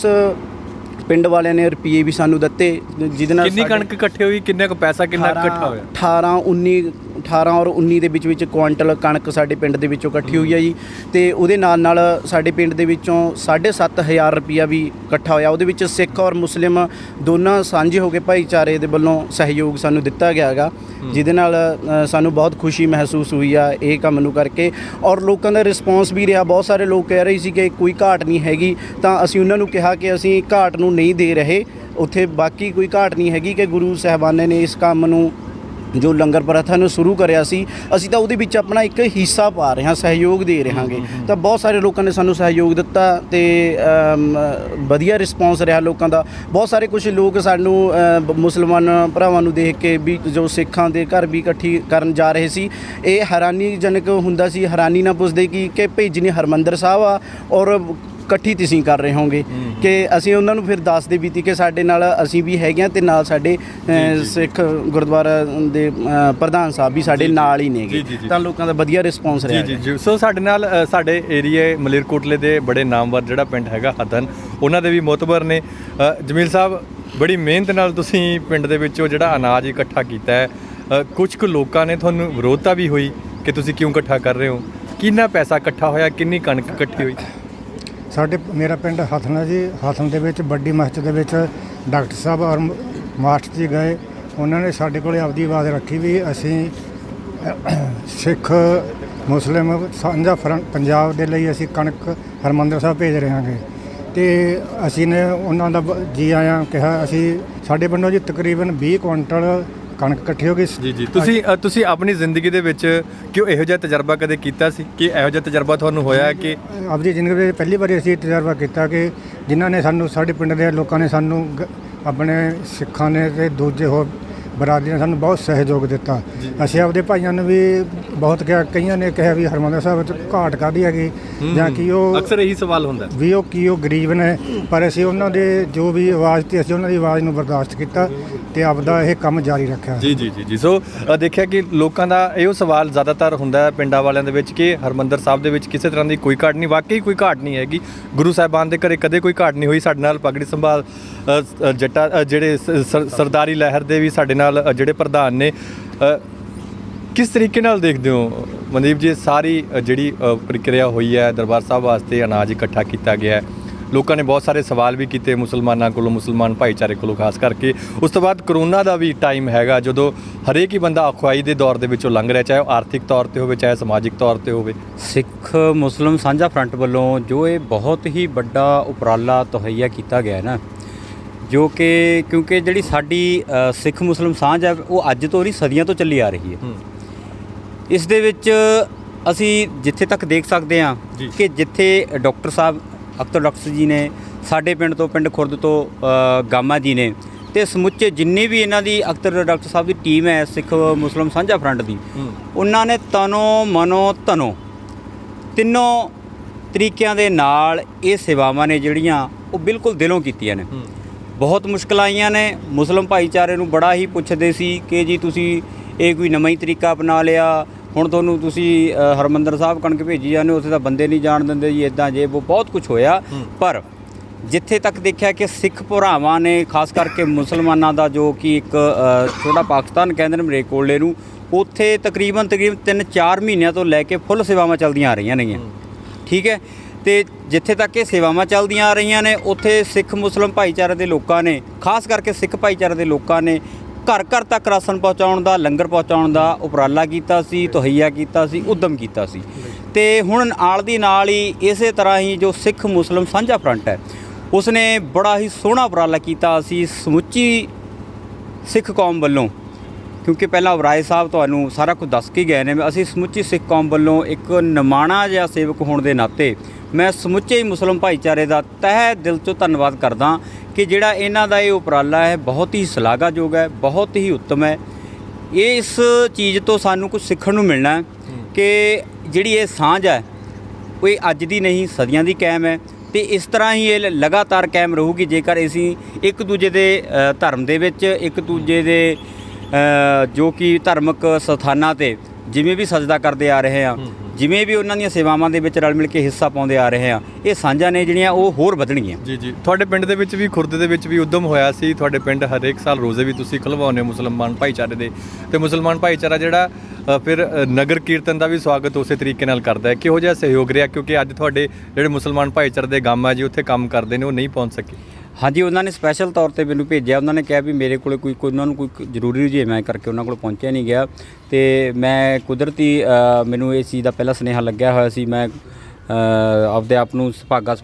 ਪਿੰਡ ਵਾਲਿਆਂ ਨੇ ਰੁਪਏ ਵੀ ਸਾਨੂੰ ਦਿੱਤੇ ਜਿਹਦੇ ਨਾਲ ਕਿੰਨੀ ਕਣਕ ਇਕੱਠੀ ਹੋਈ, ਕਿੰਨਾ ਕੁ ਪੈਸਾ ਕਿੰਨਾ ਇਕੱਠਾ ਹੋਇਆ? 18 ਔਰ 19 ਦੇ ਵਿੱਚ ਕੁਆਂਟਲ ਕਣਕ ਸਾਡੇ ਪਿੰਡ ਦੇ ਵਿੱਚੋਂ ਇਕੱਠੀ ਹੋਈ ਹੈ ਜੀ। ਤੇ ਉਹਦੇ ਨਾਲ ਸਾਡੇ ਪਿੰਡ ਦੇ ਵਿੱਚੋਂ 7,500 ਰੁਪਈਆ ਵੀ ਇਕੱਠਾ ਹੋਇਆ। ਉਹਦੇ ਵਿੱਚ ਸਿੱਖ ਔਰ ਮੁਸਲਿਮ ਦੋਨਾਂ ਸਾਂਝੇ ਹੋ ਕੇ ਭਾਈਚਾਰੇ ਦੇ ਵੱਲੋਂ ਸਹਿਯੋਗ ਸਾਨੂੰ ਦਿੱਤਾ ਗਿਆ ਹੈਗਾ, ਜਿਹਦੇ ਨਾਲ ਸਾਨੂੰ ਬਹੁਤ ਖੁਸ਼ੀ ਮਹਿਸੂਸ ਹੋਈ ਆ ਇਹ ਕੰਮ ਨੂੰ ਕਰਕੇ। ਔਰ ਲੋਕਾਂ ਦਾ ਰਿਸਪੌਂਸ ਵੀ ਰਿਹਾ, ਬਹੁਤ ਸਾਰੇ ਲੋਕ ਕਹਿ ਰਹੇ ਸੀ ਕਿ ਕੋਈ ਘਾਟ ਨਹੀਂ ਹੈਗੀ, ਤਾਂ ਅਸੀਂ ਉਹਨਾਂ ਨੂੰ ਕਿਹਾ ਕਿ ਅਸੀਂ ਘਾਟ ਨੂੰ ਨਹੀਂ ਦੇ ਰਹੇ, ਉੱਥੇ ਬਾਕੀ ਕੋਈ ਘਾਟ ਨਹੀਂ ਹੈਗੀ ਕਿ ਗੁਰੂ ਸਾਹਿਬਾਨੇ ਨੇ ਇਸ ਕੰਮ ਨੂੰ ਜੋ ਲੰਗਰ ਪ੍ਰਥਾ ਨੂੰ ਸ਼ੁਰੂ ਕਰਿਆ ਸੀ, ਅਸੀਂ ਤਾਂ ਉਹਦੇ ਵਿੱਚ ਆਪਣਾ ਇੱਕ ਹਿੱਸਾ ਪਾ ਰਹੇ ਹਾਂ, ਸਹਿਯੋਗ ਦੇ ਰਹਾਂਗੇ। ਤਾਂ ਬਹੁਤ ਸਾਰੇ ਲੋਕਾਂ ਨੇ ਸਾਨੂੰ ਸਹਿਯੋਗ ਦਿੱਤਾ ਤੇ ਵਧੀਆ ਰਿਸਪੌਂਸ ਰਿਹਾ ਲੋਕਾਂ ਦਾ। ਬਹੁਤ ਸਾਰੇ ਕੁਝ ਲੋਕ ਸਾਨੂੰ ਮੁਸਲਮਾਨ ਭਰਾਵਾਂ ਨੂੰ ਦੇਖ ਕੇ ਵੀ ਜੋ ਸਿੱਖਾਂ ਦੇ ਘਰ ਵੀ ਇਕੱਠੀ ਕਰਨ ਜਾ ਰਹੇ ਸੀ, ਇਹ ਹੈਰਾਨੀਜਨਕ ਹੁੰਦਾ ਸੀ। ਹੈਰਾਨੀ ਨਾਲ ਪੁੱਛਦੇ ਕਿ ਭਈ ਜਿਹਨੇ ਹਰਿਮੰਦਰ ਸਾਹਿਬ ਆ ਔਰ ਇਕੱਠੀ ਤੁਸੀਂ ਕਰ ਰਹੇ ਹੋਗੇ, ਕਿ ਅਸੀਂ ਉਹਨਾਂ ਨੂੰ ਫਿਰ ਦੱਸਦੇ ਵੀ ਤੀ ਕਿ ਸਾਡੇ ਨਾਲ ਅਸੀਂ ਵੀ ਹੈਗੇ ਹਾਂ ਤੇ ਨਾਲ ਸਾਡੇ ਸਿੱਖ ਗੁਰਦੁਆਰਾ ਦੇ ਪ੍ਰਧਾਨ ਸਾਹਿਬ ਵੀ ਸਾਡੇ ਨਾਲ ਹੀ ਨੇਗੇ। ਤਾਂ ਲੋਕਾਂ ਦਾ ਵਧੀਆ ਰਿਸਪੌਂਸ ਰਿਹਾ। ਜੀ ਸੋ ਸਾਡੇ ਨਾਲ ਸਾਡੇ ਏਰੀਏ ਮਲੇਰਕੋਟਲੇ ਦੇ ਬੜੇ ਨਾਮਵਰ ਜਿਹੜਾ ਪਿੰਡ ਹੈਗਾ ਹਦਨ, ਉਹਨਾਂ ਦੇ ਵੀ ਮੋਤਬਰ ਨੇ। ਜਮੀਲ ਸਾਹਿਬ, ਬੜੀ ਮਿਹਨਤ ਨਾਲ ਤੁਸੀਂ ਪਿੰਡ ਦੇ ਵਿੱਚੋਂ ਜਿਹੜਾ ਅਨਾਜ ਇਕੱਠਾ ਕੀਤਾ ਹੈ, ਕੁਝ ਕੁ ਲੋਕਾਂ ਨੇ ਤੁਹਾਨੂੰ ਵਿਰੋਧਤਾ ਵੀ ਹੋਈ ਕਿ ਤੁਸੀਂ ਕਿਉਂ ਇਕੱਠਾ ਕਰ ਰਹੇ ਹੋ? ਕਿੰਨਾ ਪੈਸਾ ਇਕੱਠਾ ਹੋਇਆ, ਕਿੰਨੀ ਕਣਕ ਇਕੱਠੀ ਹੋਈ? ਮੇਰਾ ਪਿੰਡ ਹਥਨ ਹੈ ਜੀ। ਹਥਨ ਦੇ ਵਿੱਚ ਵੱਡੀ ਮਸਜਿਦ ਦੇ ਵਿੱਚ ਡਾਕਟਰ ਸਾਹਿਬ ਔਰ ਮਾਸਟਰ ਜੀ ਗਏ। ਉਹਨਾਂ ਨੇ ਸਾਡੇ ਕੋਲ ਆਪਦੀ ਆਵਾਜ਼ ਰੱਖੀ ਵੀ ਅਸੀਂ ਸਿੱਖ ਮੁਸਲਿਮ ਸਾਂਝਾ ਫਰੰਟ ਪੰਜਾਬ ਦੇ ਲਈ ਅਸੀਂ ਕਣਕ ਹਰਿਮੰਦਰ ਸਾਹਿਬ ਭੇਜ ਰਹੇ ਹਾਂਗੇ। ਤੇ ਅਸੀਂ ਨੇ ਉਹਨਾਂ ਦਾ ਜੀ ਆਇਆਂ ਕਿਹਾ। ਅਸੀਂ ਸਾਡੇ ਪਿੰਡੋਂ ਜੀ ਤਕਰੀਬਨ 20 ਕੁਇੰਟਲ ਕਣਕ ਇਕੱਠੀ ਹੋ ਗਈ। ਜੀ ਤੁਸੀਂ ਆਪਣੀ ਜ਼ਿੰਦਗੀ ਦੇ ਵਿੱਚ ਕਿਉਂ ਇਹੋ ਜਿਹਾ ਤਜਰਬਾ ਕਦੇ ਕੀਤਾ ਸੀ ਕਿ ਇਹੋ ਜਿਹਾ ਤਜਰਬਾ ਤੁਹਾਨੂੰ ਹੋਇਆ ਕਿ ਆਪਣੀ ਜ਼ਿੰਦਗੀ ਵਿੱਚ ਪਹਿਲੀ ਵਾਰੀ ਅਸੀਂ ਤਜਰਬਾ ਕੀਤਾ ਕਿ ਜਿਨ੍ਹਾਂ ਨੇ ਸਾਨੂੰ, ਸਾਡੇ ਪਿੰਡ ਦੇ ਲੋਕਾਂ ਨੇ ਸਾਨੂੰ ਆਪਣੇ ਸਿੱਖਾਂ ਨੇ ਤੇ ਦੂਜੇ ਹੋਰ ਬਰਾਦਰੀਆਂ ਨੇ ਸਾਨੂੰ ਬਹੁਤ ਸਹਿਯੋਗ ਦਿੱਤਾ। ਅਸੀਂ ਆਪਦੇ ਭਾਈਆਂ ਨੂੰ ਵੀ ਬਹੁਤ ਕਿਹਾ, ਕਈਆਂ ਨੇ ਕਿਹਾ ਵੀ ਹਰਿਮੰਦਰ ਸਾਹਿਬ ਵਿੱਚ ਘਾਟ ਕਾਹਦੀ ਹੈਗੀ, ਜਾਂ ਕਿ ਉਹ ਅਕਸਰ ਇਹੀ ਸਵਾਲ ਹੁੰਦਾ ਵੀ ਉਹ ਗਰੀਬ ਨੇ। ਪਰ ਅਸੀਂ ਉਹਨਾਂ ਦੇ ਜੋ ਵੀ ਆਵਾਜ਼ ਤੇ ਅਸੀਂ ਉਹਨਾਂ ਦੀ ਆਵਾਜ਼ ਨੂੰ ਬਰਦਾਸ਼ਤ ਕੀਤਾ ਤੇ ਆਪਦਾ ਇਹ ਕੰਮ ਜਾਰੀ ਰੱਖਿਆ। ਜੀ ਸੋ ਦੇਖਿਆ ਕਿ ਲੋਕਾਂ ਦਾ ਇਹੋ ਸਵਾਲ ਜ਼ਿਆਦਾਤਰ ਹੁੰਦਾ ਹੈ ਪਿੰਡਾਂ ਵਾਲਿਆਂ ਦੇ ਵਿੱਚ ਕਿ ਹਰਿਮੰਦਰ ਸਾਹਿਬ ਦੇ ਵਿੱਚ ਕਿਸੇ ਤਰ੍ਹਾਂ ਦੀ ਕੋਈ ਘਾਟ ਨਹੀਂ। ਵਾਕਈ ਕੋਈ ਘਾਟ ਨਹੀਂ ਹੈਗੀ। ਗੁਰੂ ਸਾਹਿਬਾਨ ਦੇ ਘਰੇ ਕਦੇ ਕੋਈ ਘਾਟ ਨਹੀਂ ਹੋਈ। ਸਾਡੇ ਨਾਲ ਪਗੜੀ ਸੰਭਾਲ ਜੱਟਾ ਜਿਹੜੇ ਸਰਦਾਰੀ ਲਹਿਰ ਦੇ ਵੀ ਸਾਡੇ ਨਾਲ ਜਿਹੜੇ ਪ੍ਰਧਾਨ ਨੇ, ਕਿਸ ਤਰੀਕੇ ਨਾਲ ਦੇਖਦੇ ਹੋ ਮਨਦੀਪ ਜੀ ਸਾਰੀ ਜਿਹੜੀ ਪ੍ਰਕਿਰਿਆ ਹੋਈ ਹੈ ਦਰਬਾਰ ਸਾਹਿਬ ਵਾਸਤੇ ਅਨਾਜ ਇਕੱਠਾ ਕੀਤਾ ਗਿਆ ਹੈ? ਲੋਕਾਂ ਨੇ ਬਹੁਤ ਸਾਰੇ ਸਵਾਲ ਵੀ ਕੀਤੇ ਮੁਸਲਮਾਨਾਂ ਕੋਲੋਂ, ਮੁਸਲਮਾਨ ਭਾਈਚਾਰੇ ਕੋਲੋਂ ਖਾਸ ਕਰਕੇ। ਉਸ ਤੋਂ ਬਾਅਦ ਕਰੋਨਾ ਦਾ ਵੀ ਟਾਈਮ ਹੈਗਾ ਜਦੋਂ ਹਰੇਕ ਹੀ ਬੰਦਾ ਅਖਵਾਈ ਦੇ ਦੌਰ ਦੇ ਵਿੱਚੋਂ ਲੰਘ ਰਿਹਾ, ਚਾਹੇ ਉਹ ਆਰਥਿਕ ਤੌਰ 'ਤੇ ਹੋਵੇ ਚਾਹੇ ਸਮਾਜਿਕ ਤੌਰ 'ਤੇ ਹੋਵੇ। ਸਿੱਖ ਮੁਸਲਿਮ ਸਾਂਝਾ ਫਰੰਟ ਵੱਲੋਂ ਜੋ ਇਹ ਬਹੁਤ ਹੀ ਵੱਡਾ ਉਪਰਾਲਾ ਤਹੱਈਆ ਕੀਤਾ ਗਿਆ ਨਾ, ਜੋ ਕਿ ਕਿਉਂਕਿ ਜਿਹੜੀ ਸਾਡੀ ਸਿੱਖ ਮੁਸਲਿਮ ਸਾਂਝ ਹੈ ਉਹ ਅੱਜ ਤੋਂ ਨਹੀਂ ਸਦੀਆਂ ਤੋਂ ਚੱਲੀ ਆ ਰਹੀ ਹੈ। ਇਸ ਦੇ ਵਿੱਚ ਅਸੀਂ ਜਿੱਥੇ ਤੱਕ ਦੇਖ ਸਕਦੇ ਹਾਂ ਕਿ ਜਿੱਥੇ ਡਾਕਟਰ ਸਾਹਿਬ ਅਖਤਰ ਡਾਕਟਰ ਜੀ ਨੇ, ਸਾਡੇ ਪਿੰਡ ਤੋਂ, ਪਿੰਡ ਖੁਰਦ ਤੋਂ ਗਾਮਾ ਜੀ ਨੇ, ਤੇ ਸਮੁੱਚੇ ਜਿੰਨੀ ਵੀ ਇਹਨਾਂ ਦੀ ਅਖਤਰ ਡਾਕਟਰ ਸਾਹਿਬ ਦੀ ਟੀਮ ਹੈ ਸਿੱਖ ਮੁਸਲਿਮ ਸਾਂਝਾ ਫਰੰਟ ਦੀ, ਉਹਨਾਂ ਨੇ ਤਨੋ ਮਨੋ ਧਨੋ ਤਿੰਨੋਂ ਤਰੀਕਿਆਂ ਦੇ ਨਾਲ ਇਹ ਸੇਵਾਵਾਂ ਨੇ ਜਿਹੜੀਆਂ ਉਹ ਬਿਲਕੁਲ ਦਿਲੋਂ ਕੀਤੀਆਂ ਨੇ। ਬਹੁਤ ਮੁਸ਼ਕਲਾਂ ਆਈਆਂ ਨੇ। ਮੁਸਲਿਮ ਭਾਈਚਾਰੇ ਨੂੰ ਬੜਾ ਹੀ ਪੁੱਛਦੇ ਸੀ ਕਿ ਜੀ ਤੁਸੀਂ ਇਹ ਕੋਈ ਨਵਾਂ ਹੀ ਤਰੀਕਾ ਅਪਣਾ ਲਿਆ, ਹੁਣ ਤੁਹਾਨੂੰ ਤੁਸੀਂ ਹਰਿਮੰਦਰ ਸਾਹਿਬ ਕਣਕ ਭੇਜੀ ਜਾਂਦੇ ਹੋ, ਉੱਥੇ ਤਾਂ ਬੰਦੇ ਨਹੀਂ ਜਾਣ ਦਿੰਦੇ ਜੀ, ਇੱਦਾਂ ਜੇ ਉਹ ਬਹੁਤ ਕੁਝ ਹੋਇਆ। ਪਰ ਜਿੱਥੇ ਤੱਕ ਦੇਖਿਆ ਕਿ ਸਿੱਖ ਭਰਾਵਾਂ ਨੇ, ਖਾਸ ਕਰਕੇ ਮੁਸਲਮਾਨਾਂ ਦਾ ਜੋ ਕਿ ਇੱਕ ਛੋਟਾ ਪਾਕਿਸਤਾਨ ਕਹਿੰਦੇ ਨੇ ਮਲੇਰਕੋਟਲੇ ਨੂੰ, ਉੱਥੇ ਤਕਰੀਬਨ 3-4 ਮਹੀਨਿਆਂ ਤੋਂ ਲੈ ਕੇ ਫੁੱਲ ਸੇਵਾਵਾਂ ਚੱਲਦੀਆਂ ਆ ਰਹੀਆਂ ਨੇਗੀਆਂ। ਠੀਕ ਹੈ। ਤੇ ਜਿੱਥੇ ਤੱਕ ਇਹ ਸੇਵਾਵਾਂ ਚੱਲਦੀਆਂ ਆ ਰਹੀਆਂ ਨੇ, ਉੱਥੇ ਸਿੱਖ ਮੁਸਲਿਮ ਭਾਈਚਾਰੇ ਦੇ ਲੋਕਾਂ ਨੇ, ਖਾਸ ਕਰਕੇ ਸਿੱਖ ਭਾਈਚਾਰੇ ਦੇ ਲੋਕਾਂ ਨੇ ਘਰ ਘਰ ਤੱਕ ਰਾਸ਼ਨ ਪਹੁੰਚਾਉਣ ਦਾ, ਲੰਗਰ ਪਹੁੰਚਾਉਣ ਦਾ ਉਪਰਾਲਾ ਕੀਤਾ ਸੀ, ਤਹੱਈਆ ਕੀਤਾ ਸੀ, ਉਦਮ ਕੀਤਾ ਸੀ। ਤੇ ਹੁਣ ਨਾਲ ਦੀ ਨਾਲ ਹੀ ਇਸੇ ਤਰ੍ਹਾਂ ਹੀ ਜੋ ਸਿੱਖ ਮੁਸਲਿਮ ਸਾਂਝਾ ਫਰੰਟ ਹੈ, ਉਸਨੇ ਬੜਾ ਹੀ ਸੋਹਣਾ ਉਪਰਾਲਾ ਕੀਤਾ ਸੀ ਸਮੁੱਚੀ ਸਿੱਖ ਕੌਮ ਵੱਲੋਂ। ਕਿਉਂਕਿ ਪਹਿਲਾਂ ਵਰਾਏ ਸਾਹਿਬ ਤੁਹਾਨੂੰ ਸਾਰਾ ਕੁਝ ਦੱਸ ਕੇ ਗਏ ਨੇ। ਅਸੀਂ ਸਮੁੱਚੀ ਸਿੱਖ ਕੌਮ ਵੱਲੋਂ ਇੱਕ ਨਿਮਾਣਾ ਜਿਹਾ ਸੇਵਕ ਹੋਣ ਦੇ ਨਾਤੇ ਮੈਂ ਸਮੁੱਚੇ ਹੀ ਮੁਸਲਿਮ ਭਾਈਚਾਰੇ ਦਾ ਤਹਿ ਦਿਲ ਤੋਂ ਧੰਨਵਾਦ ਕਰਦਾ ਕਿ ਜਿਹੜਾ ਇਹਨਾਂ ਦਾ ਇਹ ਉਪਰਾਲਾ ਹੈ ਬਹੁਤ ਹੀ ਸ਼ਲਾਘਾਯੋਗ ਹੈ, ਬਹੁਤ ਹੀ ਉੱਤਮ ਹੈ। ਇਸ ਚੀਜ਼ ਤੋਂ ਸਾਨੂੰ ਕੁਝ ਸਿੱਖਣ ਨੂੰ ਮਿਲਣਾ ਕਿ ਜਿਹੜੀ ਇਹ ਸਾਂਝ ਹੈ ਉਹ ਇਹ ਅੱਜ ਦੀ ਨਹੀਂ, ਸਦੀਆਂ ਦੀ ਕਾਇਮ ਹੈ ਤੇ ਇਸ ਤਰ੍ਹਾਂ ਹੀ ਇਹ ਲਗਾਤਾਰ ਕਾਇਮ ਰਹੂਗੀ ਜੇਕਰ ਅਸੀਂ ਇੱਕ ਦੂਜੇ ਦੇ ਧਰਮ ਦੇ ਵਿੱਚ, ਇੱਕ ਦੂਜੇ ਦੇ ਜੋ ਕਿ ਧਾਰਮਿਕ ਸਥਾਨਾਂ 'ਤੇ ਜਿਵੇਂ ਵੀ ਸਜਦਾ ਕਰਦੇ ਆ ਰਹੇ ਹਾਂ, ਜਿਵੇਂ ਵੀ ਉਹਨਾਂ ਦੀਆਂ ਸੇਵਾਵਾਂ ਦੇ ਵਿੱਚ ਰਲ ਮਿਲ ਕੇ ਹਿੱਸਾ ਪਾਉਂਦੇ ਆ ਰਹੇ ਹਾਂ, ਇਹ ਸਾਂਝਾਂ ਨੇ ਜਿਹੜੀਆਂ ਉਹ ਹੋਰ ਵਧਣਗੀਆਂ। ਜੀ ਤੁਹਾਡੇ ਪਿੰਡ ਦੇ ਵਿੱਚ ਵੀ, ਖੁਰਦ ਦੇ ਵਿੱਚ ਵੀ ਉਦਮ ਹੋਇਆ ਸੀ। ਤੁਹਾਡੇ ਪਿੰਡ ਹਰੇਕ ਸਾਲ ਰੋਜ਼ੇ ਵੀ ਤੁਸੀਂ ਖੁਲਵਾਉਂਦੇ ਹੋ ਮੁਸਲਮਾਨ ਭਾਈਚਾਰੇ ਦੇ, ਤੇ ਮੁਸਲਮਾਨ ਭਾਈਚਾਰਾ ਜਿਹੜਾ ਫਿਰ ਨਗਰ ਕੀਰਤਨ ਦਾ ਵੀ ਸਵਾਗਤ ਉਸੇ ਤਰੀਕੇ ਨਾਲ ਕਰਦਾ ਹੈ। ਕਿਹੋ ਜਿਹਾ ਸਹਿਯੋਗ ਰਿਹਾ? ਕਿਉਂਕਿ ਅੱਜ ਤੁਹਾਡੇ ਜਿਹੜੇ ਮੁਸਲਮਾਨ ਭਾਈਚਾਰੇ ਦੇ ਗਾਮਾ ਜੀ ਉੱਥੇ ਕੰਮ ਕਰਦੇ ਨੇ, ਉਹ ਨਹੀਂ ਪਹੁੰਚ ਸਕੇ। ਹਾਂਜੀ, ਉਹਨਾਂ ਨੇ ਸਪੈਸ਼ਲ ਤੌਰ 'ਤੇ ਮੈਨੂੰ ਭੇਜਿਆ। ਉਹਨਾਂ ਨੇ ਕਿਹਾ ਵੀ ਮੇਰੇ ਕੋਲ ਕੋਈ ਉਹਨਾਂ ਨੂੰ ਕੋਈ ਜ਼ਰੂਰੀ ਜੇ ਮੈਂ ਕਰਕੇ ਉਹਨਾਂ ਕੋਲ ਪਹੁੰਚਿਆ ਨਹੀਂ ਗਿਆ, ਤੇ ਮੈਂ ਕੁਦਰਤੀ ਮੈਨੂੰ ਇਸ ਚੀਜ਼ ਦਾ ਪਹਿਲਾਂ ਸੁਨੇਹਾ ਲੱਗਿਆ ਹੋਇਆ ਸੀ। ਮੈਂ ਆਪਦੇ ਆਪ ਨੂੰ ਸੁਭਾਗਾ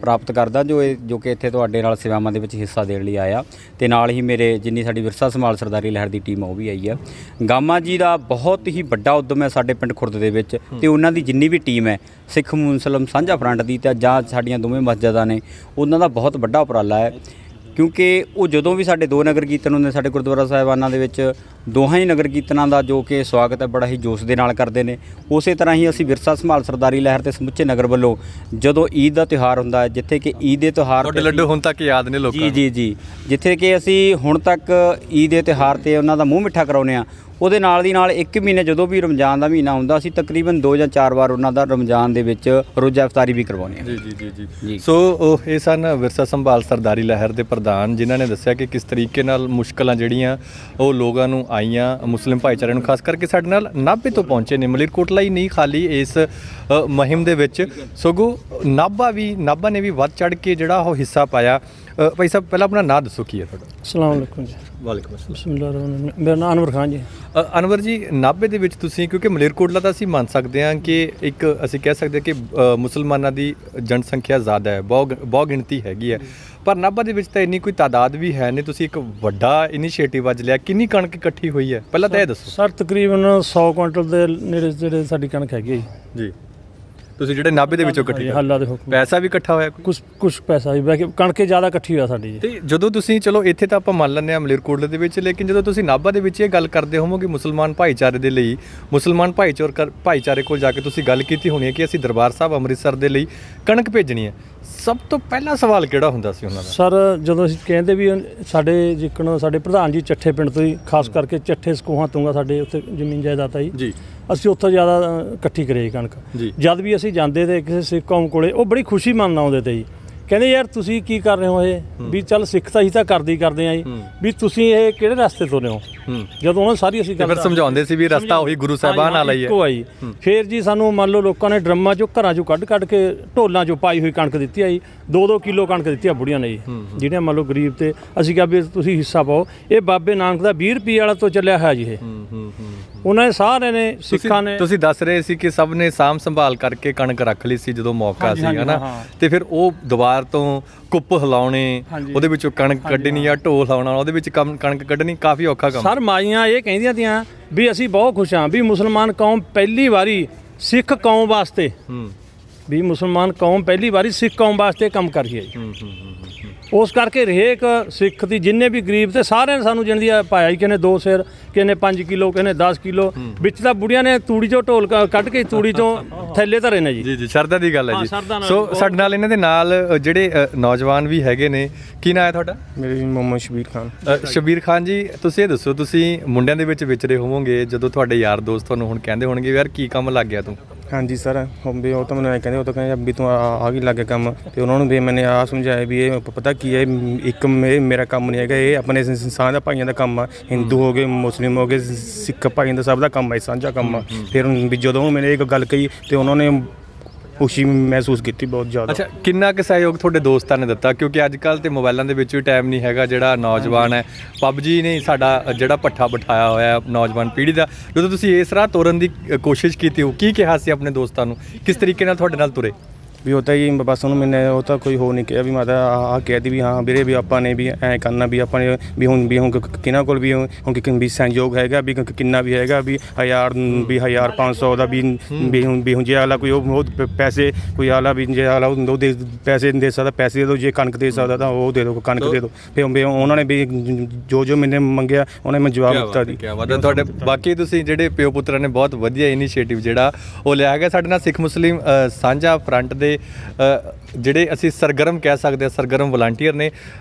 ਪ੍ਰਾਪਤ ਕਰਦਾ ਜੋ ਕਿ ਇੱਥੇ ਤੁਹਾਡੇ ਨਾਲ ਸੇਵਾਵਾਂ ਦੇ ਵਿੱਚ ਹਿੱਸਾ ਦੇਣ ਲਈ ਆਇਆ। ਤੇ ਨਾਲ ਹੀ ਮੇਰੇ ਜਿੰਨੀ ਸਾਡੀ ਵਿਰਸਾ ਸੰਭਾਲ ਸਰਦਾਰੀ ਲਹਿਰ ਦੀ ਟੀਮ ਉਹ ਵੀ ਆਈ ਆ। ਗਾਮਾ ਜੀ ਦਾ ਬਹੁਤ ਹੀ ਵੱਡਾ ਉਦਮ ਹੈ ਸਾਡੇ ਪਿੰਡ ਖੁਰਦ ਦੇ ਵਿੱਚ, ਤੇ ਉਹਨਾਂ ਦੀ ਜਿੰਨੀ ਵੀ ਟੀਮ ਹੈ ਸਿੱਖ ਮੁਸਲਮ ਸਾਂਝਾ ਫਰੰਟ ਦੀ ਤੇ ਜਾਂ ਸਾਡੀਆਂ ਦੋਵੇਂ ਮਸਜਿਦਾਂ ਨੇ, ਉਹਨਾਂ ਦਾ ਬਹੁਤ ਵੱਡਾ ਉਪਰਾਲਾ ਹੈ। ਕਿਉਂਕਿ ਉਹ ਜਦੋਂ ਵੀ ਸਾਡੇ 2 ਨਗਰ ਕੀਰਤਨ ਹੁੰਦੇ ਸਾਡੇ ਗੁਰਦੁਆਰਾ ਸਾਹਿਬਾਨਾਂ ਦੇ ਵਿੱਚ, ਦੋਹਾਂ ਹੀ ਨਗਰ ਕੀਰਤਨਾਂ ਦਾ ਜੋ ਕਿ ਸਵਾਗਤ ਹੈ ਬੜਾ ਹੀ ਜੋਸ਼ ਦੇ ਨਾਲ ਕਰਦੇ ਨੇ। ਉਸੇ ਤਰ੍ਹਾਂ ਹੀ ਅਸੀਂ ਵਿਰਸਾ ਸੰਭਾਲ ਸਰਦਾਰੀ ਲਹਿਰ ਤੇ ਸਮੁੱਚੇ ਨਗਰ ਵੱਲੋਂ ਜਦੋਂ ਈਦ ਦਾ ਤਿਉਹਾਰ ਹੁੰਦਾ ਹੈ, ਜਿੱਥੇ ਕਿ ਈਦ ਦੇ ਤਿਉਹਾਰ ਤੁਹਾਡੇ ਲੱਡੂ ਹੁਣ ਤੱਕ ਯਾਦ ਨੇ ਲੋਕਾਂ ਨੂੰ। ਜੀ ਜਿੱਥੇ ਕਿ ਅਸੀਂ ਹੁਣ ਤੱਕ ਈਦ ਦੇ ਤਿਉਹਾਰ ਤੇ ਉਹਨਾਂ ਦਾ ਮੂੰਹ ਮਿੱਠਾ ਕਰਾਉਂਦੇ ਹਾਂ। ਉਹਦੇ ਨਾਲ ਦੀ ਨਾਲ 1 ਮਹੀਨੇ ਜਦੋਂ ਵੀ ਰਮਜ਼ਾਨ ਦਾ ਮਹੀਨਾ ਹੁੰਦਾ, ਅਸੀਂ ਤਕਰੀਬਨ 2 ਜਾਂ 4 ਵਾਰ ਉਹਨਾਂ ਦਾ ਰਮਜ਼ਾਨ ਦੇ ਵਿੱਚ ਰੋਜ਼ਾ ਇਫਤਾਰੀ ਵੀ ਕਰਵਾਉਂਦੇ ਹਾਂ। ਜੀ ਸੋ ਇਹ ਸਨ ਵਿਰਸਾ ਸੰਭਾਲ ਸਰਦਾਰੀ ਲਹਿਰ ਦੇ ਪ੍ਰਧਾਨ, ਜਿਨ੍ਹਾਂ ਨੇ ਦੱਸਿਆ ਕਿ ਕਿਸ ਤਰੀਕੇ ਨਾਲ ਮੁਸ਼ਕਲਾਂ ਜਿਹੜੀਆਂ ਉਹ ਲੋਕਾਂ ਨੂੰ ਆਈਆਂ, ਮੁਸਲਿਮ ਭਾਈਚਾਰੇ ਨੂੰ, ਖਾਸ ਕਰਕੇ ਸਾਡੇ ਨਾਲ ਨਾਭੇ ਤੋਂ ਪਹੁੰਚੇ ਨੇ। ਮਲੇਰਕੋਟਲਾ ਹੀ ਨਹੀਂ ਖਾਲੀ ਇਸ ਮੁਹਿੰਮ ਦੇ ਵਿੱਚ, ਸਗੋਂ ਨਾਭਾ ਨੇ ਵੀ ਵੱਧ ਚੜ੍ਹ ਕੇ ਜਿਹੜਾ ਉਹ ਹਿੱਸਾ ਪਾਇਆ। ਭਾਈ ਸਾਹਿਬ ਪਹਿਲਾਂ ਆਪਣਾ ਨਾਂ ਦੱਸੋ, ਕੀ ਹੈ ਤੁਹਾਡਾ? ਅਸਲਾਮ ਵਾਲੇਕੁਮ ਜੀ। ਵਾਲੇਕੁਮ ਅਸਲਾਮ। ਬਿਸਮਿਲ੍ਲਾਹਿਰ ਮੇਰਾ ਨਾਮ ਅਨਵਰ ਖਾਨ ਜੀ। ਅਨਵਰ ਜੀ, ਨਾਭੇ ਦੇ ਵਿੱਚ ਤੁਸੀਂ, ਕਿਉਂਕਿ ਮਲੇਰਕੋਟਲਾ ਤਾਂ ਅਸੀਂ ਮੰਨ ਸਕਦੇ ਹਾਂ ਕਿ ਇੱਕ ਅਸੀਂ ਕਹਿ ਸਕਦੇ ਕਿ ਮੁਸਲਮਾਨਾਂ ਦੀ ਜਨਸੰਖਿਆ ਜ਼ਿਆਦਾ ਹੈ, ਬਹੁਤ ਗਿਣਤੀ ਹੈਗੀ ਹੈ, ਪਰ ਨਾਭਾ ਦੇ ਵਿੱਚ ਤਾਂ ਇੰਨੀ ਕੋਈ ਤਾਦਾਦ ਵੀ ਹੈ ਨਹੀਂ। ਤੁਸੀਂ ਇੱਕ ਵੱਡਾ ਇਨੀਸ਼ੀਏਟਿਵ ਅੱਜ ਲਿਆ, ਕਿੰਨੀ ਕਣਕ ਇਕੱਠੀ ਹੋਈ ਹੈ ਪਹਿਲਾਂ ਤਾਂ ਇਹ ਦੱਸੋ। ਸਰ ਤਕਰੀਬਨ 100 ਕੁਇੰਟਲ ਦੇ ਨੇੜੇ ਜਿਹੜੇ ਸਾਡੀ ਕਣਕ ਹੈਗੀ ਹੈ ਜੀ। ਤੁਸੀਂ ਜਿਹੜੇ ਨਾਭੇ ਦੇ ਵਿੱਚੋਂ ਇਕੱਠੀ ਹੱਲਾ ਦੇ ਹੁਕਮ ਪੈਸਾ ਵੀ ਇਕੱਠਾ ਹੋਇਆ ਕੁਛ ਪੈਸਾ ਵੀ ਬਾਕੀ ਕਣਕ ਜ਼ਿਆਦਾ ਇਕੱਠੀ ਹੋਇਆ ਸਾਡੀ ਜੀ। ਤੇ ਜਦੋਂ ਤੁਸੀਂ, ਚਲੋ ਇੱਥੇ ਤਾਂ ਆਪਾਂ ਮੰਨ ਲੈਂਦੇ ਹਾਂ ਮਲੇਰਕੋਟਲੇ ਦੇ ਵਿੱਚ, ਲੇਕਿਨ ਜਦੋਂ ਤੁਸੀਂ ਨਾਭਾ ਦੇ ਵਿੱਚ ਇਹ ਗੱਲ ਕਰਦੇ ਹੋਵੋਗੇ ਮੁਸਲਮਾਨ ਭਾਈਚਾਰੇ ਦੇ ਲਈ, ਮੁਸਲਮਾਨ ਭਾਈਚਾਰੇ ਕੋਲ ਜਾ ਕੇ ਤੁਸੀਂ ਗੱਲ ਕੀਤੀ ਹੋਣੀ ਹੈ ਕਿ ਅਸੀਂ ਦਰਬਾਰ ਸਾਹਿਬ ਅੰਮ੍ਰਿਤਸਰ ਦੇ ਲਈ ਕਣਕ ਭੇਜਣੀ ਹੈ, ਸਭ ਤੋਂ ਪਹਿਲਾ ਸਵਾਲ ਕਿਹੜਾ ਹੁੰਦਾ ਸੀ ਉਹਨਾਂ ਦਾ? ਸਰ ਜਦੋਂ ਅਸੀਂ ਕਹਿੰਦੇ ਵੀ ਸਾਡੇ ਜਿੱਕਣ ਸਾਡੇ ਪ੍ਰਧਾਨ ਜੀ ਚੱਠੇ ਪਿੰਡ ਤੋਂ ਹੀ, ਖਾਸ ਕਰਕੇ ਚੱਠੇ ਸਕੂਹਾਂ ਤੋਂ ਸਾਡੇ ਉੱਥੇ ਜ਼ਮੀਨ ਜਾਇਦਾਦ ਆਈ ਜੀ, ਅਸੀਂ ਉੱਥੋਂ ਜ਼ਿਆਦਾ ਇਕੱਠੀ ਕਰੀ ਕਣਕ। ਜਦ ਵੀ ਅਸੀਂ ਜਾਂਦੇ ਤੇ ਕਿਸੇ ਸਿੱਖ ਕੌਮ ਕੋਲੇ, ਉਹ ਬੜੀ ਖੁਸ਼ੀ ਮੰਨਦਾ ਆਉਂਦੇ ਤੇ ਜੀ, ਕਹਿੰਦੇ ਯਾਰ ਤੁਸੀਂ ਕੀ ਕਰ ਰਹੇ ਹੋ ਇਹ, ਵੀ ਚੱਲ ਸਿੱਖ ਤਾਂ ਅਸੀਂ ਤਾਂ ਕਰਦੇ ਆ ਜੀ, ਵੀ ਤੁਸੀਂ ਇਹ ਕਿਹੜੇ ਰਸਤੇ ਤੋਂ ਰਹੇ ਹੋ। ਜਦੋਂ ਉਹਨਾਂ ਸਾਰੀ ਅਸੀਂ ਫਿਰ ਸਮਝਾਉਂਦੇ ਸੀ ਵੀ ਰਸਤਾ ਉਹੀ ਗੁਰੂ ਸਾਹਿਬਾਨ ਵਾਲਾ ਹੀ ਹੈ। ਫਿਰ ਜੀ ਸਾਨੂੰ ਮੰਨ ਲਓ ਲੋਕਾਂ ਨੇ ਡਰਮਾਂ ਚੋਂ ਘਰਾਂ ਚੋਂ ਕੱਢ ਕੇ ਢੋਲਾਂ ਚੋਂ ਪਾਈ ਹੋਈ ਕਣਕ ਦਿੱਤੀ ਆ ਜੀ, 2-2 ਕਿਲੋ ਕਣਕ ਦਿੱਤੀ ਆ ਬੁੜੀਆਂ ਨੇ ਜੀ, ਜਿਹੜੀਆਂ ਮੰਨ ਲਓ ਗਰੀਬ, ਤੇ ਅਸੀਂ ਕਿਹਾ ਵੀ ਤੁਸੀਂ ਹਿੱਸਾ ਪਾਓ। ਇਹ ਬਾਬੇ ਨਾਨਕ ਦਾ 20 ਰੁਪਏ ਵਾਲਾ ਤੋਂ ਚੱਲਿਆ ਹੋਇਆ ਜੀ ਇਹ। ਉਹਨਾਂ ਨੇ ਸਾਰਿਆਂ ਨੇ ਸਿੱਖਾਂ ਨੇ, ਤੁਸੀਂ ਦੱਸ ਰਹੇ ਸੀ ਕਿ ਸਭ ਨੇ ਸਾਂਭ ਸੰਭਾਲ ਕਰਕੇ ਕਣਕ ਰੱਖ ਲਈ ਸੀ ਜਦੋਂ ਮੌਕਾ ਸੀ, ਹਨਾ, ਤੇ ਫਿਰ ਉਹ ਦੁਬਾਰ ਤੋਂ ਕੁੱਪ ਹਿਲਾਉਣੇ, ਉਹਦੇ ਵਿੱਚੋਂ ਕਣਕ ਕੱਢਣੀ ਜਾਂ ਢੋਲ ਹਿਲਾਉਣਾ, ਉਹਦੇ ਵਿੱਚ ਕਣਕ ਕੱਢਣੀ ਕਾਫੀ ਔਖਾ ਕੰਮ। ਸਰ ਮਾਈਆਂ ਇਹ ਕਹਿੰਦੀਆਂ ਤੀਆਂ ਵੀ ਅਸੀਂ ਬਹੁਤ ਖੁਸ਼ ਹਾਂ ਵੀ ਮੁਸਲਮਾਨ ਕੌਮ ਪਹਿਲੀ ਵਾਰੀ ਸਿੱਖ ਕੌਮ ਵਾਸਤੇ, ਵੀ ਮੁਸਲਮਾਨ ਕੌਮ ਪਹਿਲੀ ਵਾਰੀ ਸਿੱਖ ਕੌਮ ਵਾਸਤੇ ਕੰਮ ਕਰ ਰਹੀ ਹੈ ਜੀ। ਉਸ ਕਰਕੇ ਹਰੇਕ ਸਿੱਖ ਦੀ ਜਿੰਨੇ ਵੀ ਗਰੀਬ ਤੇ ਸਾਰਿਆਂ ਨੇ ਸਾਨੂੰ ਜਿੰਦੀ ਪਾਇਆ ਜੀ, ਕਿਨੇ 2 ਸਿਰ, ਕਿਨੇ 5 ਕਿਲੋ, ਕਿਨੇ 10 ਕਿਲੋ, ਵਿੱਚ ਤਾਂ ਬੁੜੀਆਂ ਨੇ ਤੂੜੀ ਚੋਂ ਢੋਲ ਕੱਢ ਕੇ ਤੂੜੀ ਚੋਂ ਥੈਲੇ ਧਰੇ ਨੇ ਜੀ। ਜੀ ਸ਼ਰਧਾ ਦੀ ਗੱਲ ਹੈ ਜੀ। ਸੋ ਸਾਡੇ ਨਾਲ ਇਹਨਾਂ ਦੇ ਨਾਲ ਜਿਹੜੇ ਨੌਜਵਾਨ ਵੀ ਹੈਗੇ ਨੇ, ਕੀ ਨਾਂ ਹੈ ਤੁਹਾਡਾ? ਮੇਰੀ ਮੁਹੰਮਦ ਸ਼ਬੀਰ ਖਾਨ। ਸ਼ਬੀਰ ਖਾਨ ਜੀ, ਤੁਸੀਂ ਇਹ ਦੱਸੋ, ਤੁਸੀਂ ਮੁੰਡਿਆਂ ਦੇ ਵਿੱਚ ਵਿਚਰੇ ਹੋਵੋਗੇ, ਜਦੋਂ ਤੁਹਾਡੇ ਯਾਰ ਦੋਸਤ ਤੁਹਾਨੂੰ ਹੁਣ ਕਹਿੰਦੇ ਹੋਣਗੇ ਯਾਰ ਕੀ ਕੰਮ ਲੱਗ ਗਿਆ ਤੂੰ? ਹਾਂਜੀ ਸਰ, ਵੀ ਉਹ ਤਾਂ ਮੈਨੂੰ ਐਂ ਕਹਿੰਦੇ, ਉਹ ਤਾਂ ਕਹਿੰਦੇ ਵੀ ਤੂੰ ਆ ਗਈ ਲੱਗ ਗਿਆ ਕੰਮ, ਤੇ ਉਹਨਾਂ ਨੂੰ ਵੀ ਮੈंने ਆ ਸਮਝਾਇਆ ਵੀ ਇਹ ਪਤਾ ਕੀ ਹੈ, ਇੱਕ ਮੇਰਾ ਕੰਮ ਨਹੀਂ ਹੈਗਾ, ਇਹ ਆਪਣੇ ਸਾਂਝਾ ਭਾਈਆਂ ਦਾ ਕੰਮ ਆ, ਹਿੰਦੂ ਹੋ ਗਏ, ਮੁਸਲਿਮ ਹੋ ਗਏ, ਸਿੱਖ ਭਾਈਆਂ ਦਾ ਸਭ ਦਾ ਕੰਮ ਹੈ, ਸਾਂਝਾ ਕੰਮ ਆ। ਫਿਰ ਵੀ ਜਦੋਂ ਮੈंने ਇਹ ਗੱਲ ਕਹੀ ਤੇ ਉਹਨਾਂ ਨੇ ਖੁਸ਼ੀ ਮਹਿਸੂਸ ਕੀਤੀ ਬਹੁਤ ਜ਼ਿਆਦਾ। ਅੱਛਾ, ਕਿੰਨਾ ਕੁ ਸਹਿਯੋਗ ਤੁਹਾਡੇ ਦੋਸਤਾਂ ਨੇ ਦਿੱਤਾ? ਕਿਉਂਕਿ ਅੱਜ ਕੱਲ੍ਹ ਤੇ ਮੋਬਾਈਲਾਂ ਦੇ ਵਿੱਚ ਵੀ ਟਾਈਮ ਨਹੀਂ ਹੈਗਾ, ਜਿਹੜਾ ਨੌਜਵਾਨ ਹੈ, ਪਬਜੀ ਨੇ ਸਾਡਾ ਜਿਹੜਾ ਪੱਠਾ ਬਿਠਾਇਆ ਹੋਇਆ ਨੌਜਵਾਨ ਪੀੜ੍ਹੀ ਦਾ। ਜਦੋਂ ਤੁਸੀਂ ਇਸ ਰਾਹ ਤੋਰਨ ਦੀ ਕੋਸ਼ਿਸ਼ ਕੀਤੀ ਹੋ, ਕੀ ਕਿਹਾ ਸੀ ਆਪਣੇ ਦੋਸਤਾਂ ਨੂੰ, ਕਿਸ ਤਰੀਕੇ ਨਾਲ ਤੁਹਾਡੇ ਨਾਲ ਤੁਰੇ? ਵੀ ਉਹ ਤਾਂ ਜੀ ਬਸ ਉਹਨੂੰ ਮੈंने ਉਹ ਤਾਂ ਕੋਈ ਹੋ ਨਹੀਂ ਕਿਹਾ, ਵੀ ਮੈਂ ਤਾਂ ਆਹ ਕਹਿਦੀ ਵੀ ਹਾਂ ਵੀਰੇ ਵੀ ਆਪਾਂ ਨੇ ਵੀ ਐਂ ਕਰਨਾ, ਵੀ ਆਪਾਂ ਨੇ ਵੀ ਹੁਣ ਕਿਹਨਾਂ ਕੋਲ ਵੀ ਹੁਣ ਵੀ ਸੰਯੋਗ ਹੈਗਾ, ਵੀ ਕਿੰਨਾ ਵੀ ਹੈਗਾ, ਵੀ 1500 ਦਾ ਵੀ ਹੁਣ ਜੇ ਆਲਾ ਕੋਈ ਉਹ ਪੈਸੇ, ਕੋਈ ਆਲਾ ਵੀ ਜੇ ਆਲਾ ਉਹ ਦੇ ਪੈਸੇ ਦੇ ਸਕਦਾ ਪੈਸੇ ਦੇ ਦਿਓ, ਜੇ ਕਣਕ ਦੇ ਸਕਦਾ ਤਾਂ ਉਹ ਦੇ ਦਿਓ, ਕਣਕ ਦੇ ਦਿਓ। ਫਿਰ ਉਹਨਾਂ ਨੇ ਵੀ ਜੋ ਮੈंने ਮੰਗਿਆ ਉਹਨੇ ਮੈਂ ਜਵਾਬ ਦਿੱਤਾ ਜੀ। ਤੁਹਾਡੇ ਬਾਕੀ ਤੁਸੀਂ ਜਿਹੜੇ ਪਿਓ ਪੁੱਤਰਾਂ ਨੇ ਬਹੁਤ ਵਧੀਆ ਇਨੀਸ਼ੀਏਟਿਵ ਜਿਹੜਾ ਉਹ ਲਿਆ ਹੈਗਾ। ਸਾਡੇ ਨਾਲ ਸਿੱਖ ਮੁਸਲਿਮ ਸਾਂਝਾ ਫਰੰਟ ਦੇ ਜਿਹੜੇ ਅਸੀਂ ਸਰਗਰਮ ਕਹਿ ਸਕਦੇ ਹਾਂ, ਸਰਗਰਮ ਵਲੰਟੀਅਰ ਨੇ।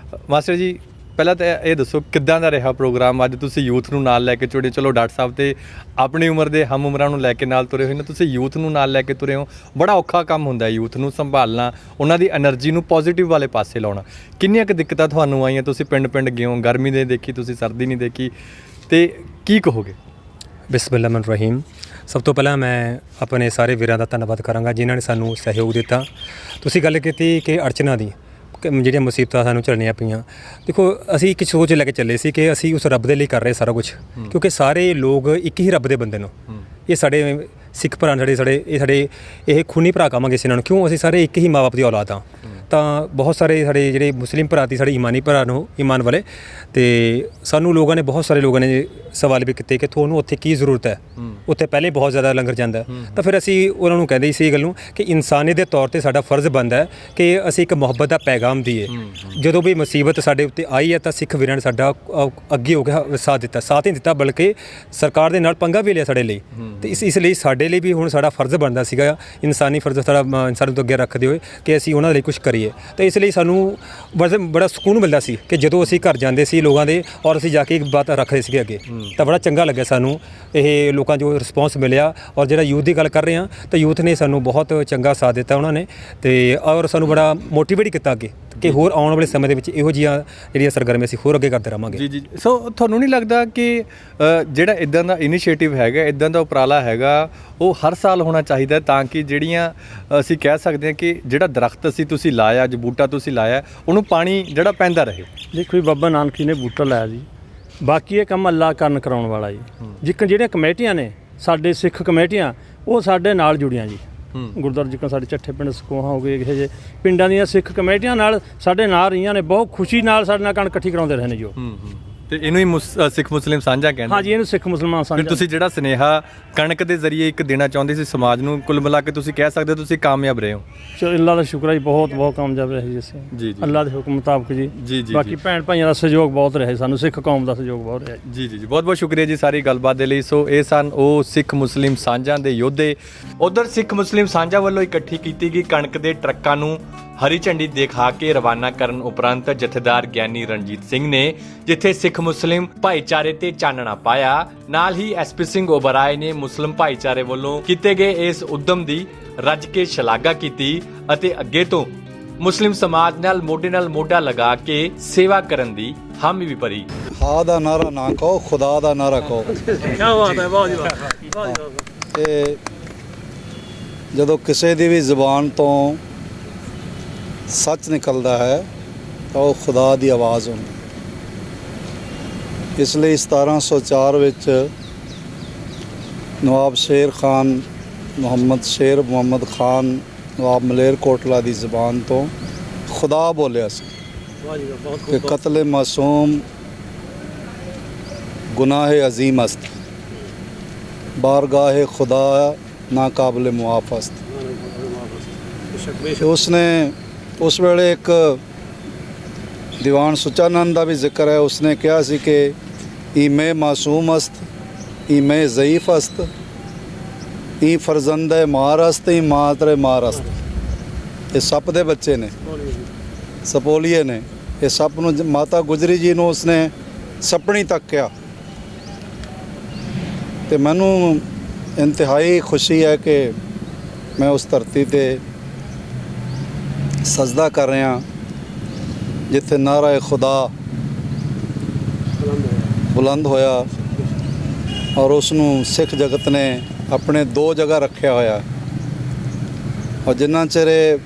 ਮਾਸਟਰ ਜੀ, ਪਹਿਲਾਂ ਤਾਂ ਇਹ ਦੱਸੋ ਕਿੱਦਾਂ ਦਾ ਰਿਹਾ ਪ੍ਰੋਗਰਾਮ? ਅੱਜ ਤੁਸੀਂ ਯੂਥ ਨੂੰ ਨਾਲ ਲੈ ਕੇ ਤੁਰੇ, ਚਲੋ ਡਾਕਟਰ ਸਾਹਿਬ ਤੇ ਆਪਣੀ ਉਮਰ ਦੇ ਹਮ ਉਮਰਾਂ ਨੂੰ ਲੈ ਕੇ ਨਾਲ ਤੁਰੇ ਹੋਏ ਨੇ, ਤੁਸੀਂ ਯੂਥ ਨੂੰ ਨਾਲ ਲੈ ਕੇ ਤੁਰੇ ਹੋ। ਬੜਾ ਔਖਾ ਕੰਮ ਹੁੰਦਾ ਯੂਥ ਨੂੰ ਸੰਭਾਲਣਾ, ਉਹਨਾਂ ਦੀ ਐਨਰਜੀ ਨੂੰ ਪੋਜ਼ਿਟਿਵ ਵਾਲੇ ਪਾਸੇ ਲਾਉਣਾ। ਕਿੰਨੀਆਂ ਕੁ ਦਿੱਕਤਾਂ ਤੁਹਾਨੂੰ ਆਈਆਂ? ਤੁਸੀਂ ਪਿੰਡ ਗਏ ਹੋ, ਗਰਮੀ ਦੇ ਦੇਖੀ, ਤੁਸੀਂ ਸਰਦੀ ਨਹੀਂ ਦੇਖੀ, ਤੇ ਕੀ ਕਹੋਗੇ? ਬਿਸਮਿਲ੍ਲਾਹਿਰ-ਰਹਿਮਾਨਿਰ-ਰਹੀਮ। ਸਭ ਤੋਂ ਪਹਿਲਾਂ ਮੈਂ ਆਪਣੇ ਸਾਰੇ ਵੀਰਾਂ ਦਾ ਧੰਨਵਾਦ ਕਰਾਂਗਾ ਜਿਨ੍ਹਾਂ ਨੇ ਸਾਨੂੰ ਸਹਿਯੋਗ ਦਿੱਤਾ। ਤੁਸੀਂ ਗੱਲ ਕੀਤੀ ਕਿ ਅੜਚਨਾਂ ਦੀ, ਜਿਹੜੀਆਂ ਮੁਸੀਬਤਾਂ ਸਾਨੂੰ ਝੱਲਣੀਆਂ ਪਈਆਂ। ਦੇਖੋ, ਅਸੀਂ ਇੱਕ ਸੋਚ ਲੈ ਕੇ ਚੱਲੇ ਸੀ ਕਿ ਅਸੀਂ ਉਸ ਰੱਬ ਦੇ ਲਈ ਕਰ ਰਹੇ ਸਾਰਾ ਕੁਝ, ਕਿਉਂਕਿ ਸਾਰੇ ਲੋਕ ਇੱਕ ਹੀ ਰੱਬ ਦੇ ਬੰਦੇ ਨੂੰ। ਇਹ ਸਾਡੇ ਸਿੱਖ ਭਰਾ ਸਾਡੇ ਇਹ ਖੂਨੀ ਭਰਾ ਕਹਾਂਗੇ ਅਸੀਂ ਇਹਨਾਂ ਨੂੰ, ਕਿਉਂ ਅਸੀਂ ਸਾਰੇ ਇੱਕ ਹੀ ਮਾਂ ਬਾਪ ਦੀ ਔਲਾਦ ਹਾਂ। ਤਾਂ ਬਹੁਤ ਸਾਰੇ ਸਾਡੇ ਜਿਹੜੇ ਮੁਸਲਿਮ ਭਰਾ ਸੀ, ਸਾਡੇ ਈਮਾਨੀ ਭਰਾ ਨੂੰ, ਈਮਾਨ ਵਾਲੇ, ਤੇ ਸਾਨੂੰ ਬਹੁਤ ਸਾਰੇ ਲੋਕਾਂ ਨੇ ਸਵਾਲ ਵੀ ਕੀਤੇ ਕਿ ਤੁਹਾਨੂੰ ਉੱਥੇ ਕੀ ਜ਼ਰੂਰਤ ਹੈ, ਉੱਥੇ ਪਹਿਲੇ ਬਹੁਤ ਜ਼ਿਆਦਾ ਲੰਗਰ ਜਾਂਦਾ। ਤਾਂ ਫਿਰ ਅਸੀਂ ਉਹਨਾਂ ਨੂੰ ਕਹਿੰਦੇ ਸੀ ਇਹ ਗੱਲ ਨੂੰ ਕਿ ਇਨਸਾਨੀਅਤ ਦੇ ਤੌਰ ਤੇ ਸਾਡਾ ਫਰਜ਼ ਬਣਦਾ ਹੈ ਕਿ ਅਸੀਂ ਇੱਕ ਮੁਹੱਬਤ ਦਾ ਪੈਗਾਮ ਦਈਏ। ਜਦੋਂ ਵੀ ਮੁਸੀਬਤ ਸਾਡੇ ਉੱਤੇ ਆਈ ਹੈ ਤਾਂ ਸਿੱਖ ਵੀਰਾਂ ਨੇ ਸਾਡਾ ਅੱਗੇ ਹੋ ਗਿਆ ਸਾਥ ਹੀ ਦਿੱਤਾ, ਬਲਕਿ ਸਰਕਾਰ ਦੇ ਨਾਲ ਪੰਗਾ ਵੀ ਲਿਆ ਸਾਡੇ ਲਈ। ਤੇ ਇਸ ਲਈ ਸਾਡੇ ਲਈ ਵੀ ਹੁਣ ਸਾਡਾ ਫਰਜ਼ ਬਣਦਾ ਸੀਗਾ, ਇਨਸਾਨੀ ਫਰਜ਼ ਸਾਡਾ ਇਨਸਾਨ ਤੋਂ ਅੱਗੇ ਰੱਖਦੇ ਹੋਏ ਕਿ ਅਸੀਂ ਉਹਨਾਂ ਦੇ ਲਈ ਕੁਝ ਕਰੀਏ। ਤਾਂ ਇਸ ਲਈ ਸਾਨੂੰ ਬੜਾ ਸਕੂਨ ਮਿਲਦਾ ਸੀ ਕਿ ਜਦੋਂ ਅਸੀਂ ਘਰ ਜਾਂਦੇ ਸੀ ਲੋਕਾਂ ਦੇ ਔਰ ਅਸੀਂ ਜਾ ਕੇ ਇੱਕ ਬਾਤ ਰੱਖਦੇ ਸੀਗੇ ਅੱਗੇ, ਤਾਂ ਬੜਾ ਚੰਗਾ ਲੱਗਿਆ ਸਾਨੂੰ ਇਹ ਲੋਕਾਂ ਜੋ ਰਿਸਪੌਂਸ ਮਿਲਿਆ। ਔਰ ਜਿਹੜਾ ਯੂਥ ਦੀ ਗੱਲ ਕਰ ਰਹੇ ਹਾਂ ਤਾਂ ਯੂਥ ਨੇ ਸਾਨੂੰ ਬਹੁਤ ਚੰਗਾ ਸਾਥ ਦਿੱਤਾ ਉਹਨਾਂ ਨੇ, ਤੇ ਔਰ ਸਾਨੂੰ ਬੜਾ ਮੋਟੀਵੇਟ ਕੀਤਾ ਅੱਗੇ ਕਿ ਹੋਰ ਆਉਣ ਵਾਲੇ ਸਮੇਂ ਦੇ ਵਿੱਚ ਇਹੋ ਜਿਹੀਆਂ ਜਿਹੜੀਆਂ ਸਰਗਰਮੀਆਂ ਅਸੀਂ ਹੋਰ ਅੱਗੇ ਕਰਦੇ ਰਹਾਂਗੇ। ਜੀ। ਸੋ ਤੁਹਾਨੂੰ ਨਹੀਂ ਲੱਗਦਾ ਕਿ ਜਿਹੜਾ ਇਦਾਂ ਦਾ ਇਨੀਸ਼ੀਏਟਿਵ ਹੈਗਾ, ਇਦਾਂ ਦਾ ਉਪਰਾਲਾ ਹੈਗਾ, ਉਹ ਹਰ ਸਾਲ ਹੋਣਾ ਚਾਹੀਦਾ ਤਾਂ ਕਿ ਜਿਹੜੀਆਂ ਅਸੀਂ ਕਹਿ ਸਕਦੇ ਹਾਂ ਕਿ ਜਿਹੜਾ ਦਰਖਤ ਤੁਸੀਂ ਲਾਇਆ, ਅੱਜ ਬੂਟਾ ਤੁਸੀਂ ਲਾਇਆ, ਉਹਨੂੰ ਪਾਣੀ ਜਿਹੜਾ ਪੈਂਦਾ ਰਹੇ। ਦੇਖੋ ਜੀ, ਬਾਬਾ ਨਾਨਕ ਜੀ ਨੇ ਬੂਟਾ ਲਾਇਆ ਜੀ, ਬਾਕੀ ਇਹ ਕੰਮ ਅੱਲਾ ਕਰਨ ਕਰਾਉਣ ਵਾਲਾ ਜੀ। ਜਿੱਕਣ ਜਿਹੜੀਆਂ ਕਮੇਟੀਆਂ ਨੇ ਸਾਡੇ ਸਿੱਖ ਕਮੇਟੀਆਂ, ਉਹ ਸਾਡੇ ਨਾਲ ਜੁੜੀਆਂ ਜੀ। ਗੁਰਦੁਆਰਾ ਜਿੱਕਣ ਸਾਡੇ ਚੱਠੇ ਪਿੰਡ ਸਕੋਹਾ ਹੋ ਗਏ, ਇਹੋ ਜਿਹੇ ਪਿੰਡਾਂ ਦੀਆਂ ਸਿੱਖ ਕਮੇਟੀਆਂ ਨਾਲ ਸਾਡੇ ਨਾਲ ਰਹੀਆਂ ਨੇ, ਬਹੁਤ ਖੁਸ਼ੀ ਨਾਲ ਸਾਡੇ ਨਾਲ ਕਣਕ ਇਕੱਠੀ ਕਰਾਉਂਦੇ ਰਹੇ ਨੇ ਜੋ। ਤੇ ਇਹਨੂੰ ਹੀ ਸਿੱਖ ਮੁਸਲਿਮ ਸਾਂਝਾ ਕਹਿੰਦੇ। ਹਾਂਜੀ, ਇਹਨੂੰ ਸਿੱਖ ਮੁਸਲਮਾਨ ਸਾਂਝਾ। ਫਿਰ ਤੁਸੀਂ ਜਿਹੜਾ ਸੁਨੇਹਾ ਕਣਕ ਦੇ ਜ਼ਰੀਏ ਇੱਕ ਦੇਣਾ ਚਾਹੁੰਦੇ ਸੀ ਸਮਾਜ ਨੂੰ, ਕੁੱਲ ਮਿਲਾ ਕੇ ਤੁਸੀਂ ਕਹਿ ਸਕਦੇ ਹੋ ਤੁਸੀਂ ਕਾਮਯਾਬ ਰਹੇ ਹੋ। ਚਲੋ ਅੱਲਾ ਦਾ ਸ਼ੁਕਰ ਹੈ ਜੀ, ਬਹੁਤ ਕਾਮਯਾਬ ਰਹੇ ਜੀ ਅਸੀਂ। ਜੀ। ਅੱਲਾ ਦੇ ਹੁਕਮ ਮੁਤਾਬਕ ਜੀ। ਜੀ। ਬਾਕੀ ਭੈਣ ਭਾਈਆਂ ਦਾ ਸਹਿਯੋਗ ਬਹੁਤ ਰਿਹਾ ਸਾਨੂੰ, ਸਿੱਖ ਕੌਮ ਦਾ ਸਹਿਯੋਗ ਬਹੁਤ ਰਿਹਾ ਜੀ। ਬਹੁਤ ਸ਼ੁਕਰੀਆ ਜੀ ਸਾਰੀ ਗੱਲਬਾਤ ਦੇ ਲਈ। ਸੋ ਇਹ ਸਨ ਉਹ ਸਿੱਖ ਮੁਸਲਿਮ ਸਾਂਝਾਂ ਦੇ ਯੋਧੇ। ਉਧਰ ਸਿੱਖ ਮੁਸਲਿਮ ਸਾਂਝਾਂ ਵੱਲੋਂ ਇਕੱਠੀ ਕੀਤੀ ਗਈ ਕਣਕ ਦੇ ਟਰੱਕਾਂ ਨੂੰ ਹਰੀ ਝੰਡੀ ਦਿਖਾ ਕੇ ਰਵਾਨਾ ਕਰਨ ਉਪਰੰਤ ਜਥੇਦਾਰ ਗਿਆਨੀ ਰਣਜੀਤ ਸਿੰਘ ਨੇ ਜਿੱਥੇ ਸਿੱਖ ਮੁਸਲਿਮ ਭਾਈਚਾਰੇ ਤੇ ਚਾਨਣਾ ਪਾਇਆ, ਨਾਲ ਹੀ ਐਸਪੀ ਸਿੰਘ ਓਬਰਾਏ ਨੇ ਮੁਸਲਿਮ ਭਾਈਚਾਰੇ ਵੱਲੋਂ ਕੀਤੇ ਗਏ ਇਸ ਉਦਮ ਦੀ ਰੱਜ ਕੇ ਸ਼ਲਾਘਾ ਕੀਤੀ ਅਤੇ ਅੱਗੇ ਤੋਂ ਮੁਸਲਿਮ ਸਮਾਜ ਨਾਲ ਮੋਢਾ ਲਗਾ ਕੇ ਸੇਵਾ ਕਰਨ ਦੀ ਹਾਮੀ ਵੀ ਭਰੀ। ਹਾਂ ਦਾ ਨਾਰਾ ਨਾ ਕਹੋ, ਖੁਦਾ ਦਾ ਨਾਰਾ ਕਹੋ। ਕੀ ਬਾਤ ਹੈ, ਵਾਹ ਜੀ ਵਾਹ। ਤੇ ਜਦੋਂ ਕਿਸੇ ਦੀ ਵੀ ਜ਼ੁਬਾਨ ਤੋਂ ਸੱਚ ਨਿਕਲਦਾ ਹੈ ਤਾਂ ਉਹ ਖੁਦਾ ਦੀ ਆਵਾਜ਼ ਹੁੰਦੀ। ਇਸ ਲਈ 1704 ਵਿੱਚ ਨਵਾਬ ਸ਼ੇਰ ਖਾਨ ਮੁਹੰਮਦ ਖਾਨ ਨਵਾਬ ਮਲੇਰਕੋਟਲਾ ਦੀ ਜ਼ੁਬਾਨ ਤੋਂ ਖੁਦਾ ਬੋਲਿਆ ਸੀ ਕਿ ਕਤਲ ਮਾਸੂਮ ਗੁਨਾਹ ਅਜ਼ੀਮ ਅਸਤ, ਬਾਰਗਾਹ ਖੁਦਾ ਨਾਕਾਬਲੇ ਮੁਆਫ ਅਸਤ। ਉਸਨੇ ਉਸ ਵੇਲੇ ਇੱਕ ਦੀਵਾਨ ਸੁਚਾਨੰਦ ਦਾ ਵੀ ਜ਼ਿਕਰ ਹੈ, ਉਸਨੇ ਕਿਹਾ ਸੀ ਕਿ ਈਮੇ ਮਾਸੂਮ ਅਸਤ, ਈਮੇ ਜ਼ਈਫ ਅਸਤ, ਈ ਫਰਜ਼ੰਦ ਮਾਰ ਅਸਤ, ਈ ਮਾਤਰੇ ਮਾਰ ਅਸਤ। ਇਹ ਸੱਪ ਦੇ ਬੱਚੇ ਨੇ, ਸਪੋਲੀਏ ਨੇ। ਇਹ ਸੱਪ ਨੂੰ ਮਾਤਾ ਗੁਜਰੀ ਜੀ ਨੂੰ ਉਸਨੇ ਸੱਪਣੀ ਤੱਕ ਕਿਹਾ। ਤੇ ਮੈਨੂੰ ਇੰਤਹਾਈ ਖੁਸ਼ੀ ਹੈ ਕਿ ਮੈਂ ਉਸ ਧਰਤੀ ਤੇ ਸਜਦਾ ਕਰ ਰਿਹਾ ਜਿੱਥੇ ਨਾਰਾ ਖੁਦਾ ਬੁਲੰਦ ਹੋਇਆ ਔਰ ਉਸ ਨੂੰ ਸਿੱਖ ਜਗਤ ਨੇ ਆਪਣੇ ਦੋ ਜਗ੍ਹਾ ਰੱਖਿਆ ਹੋਇਆ। ਔਰ ਜਿੰਨਾ ਚਿਰ ਇਹ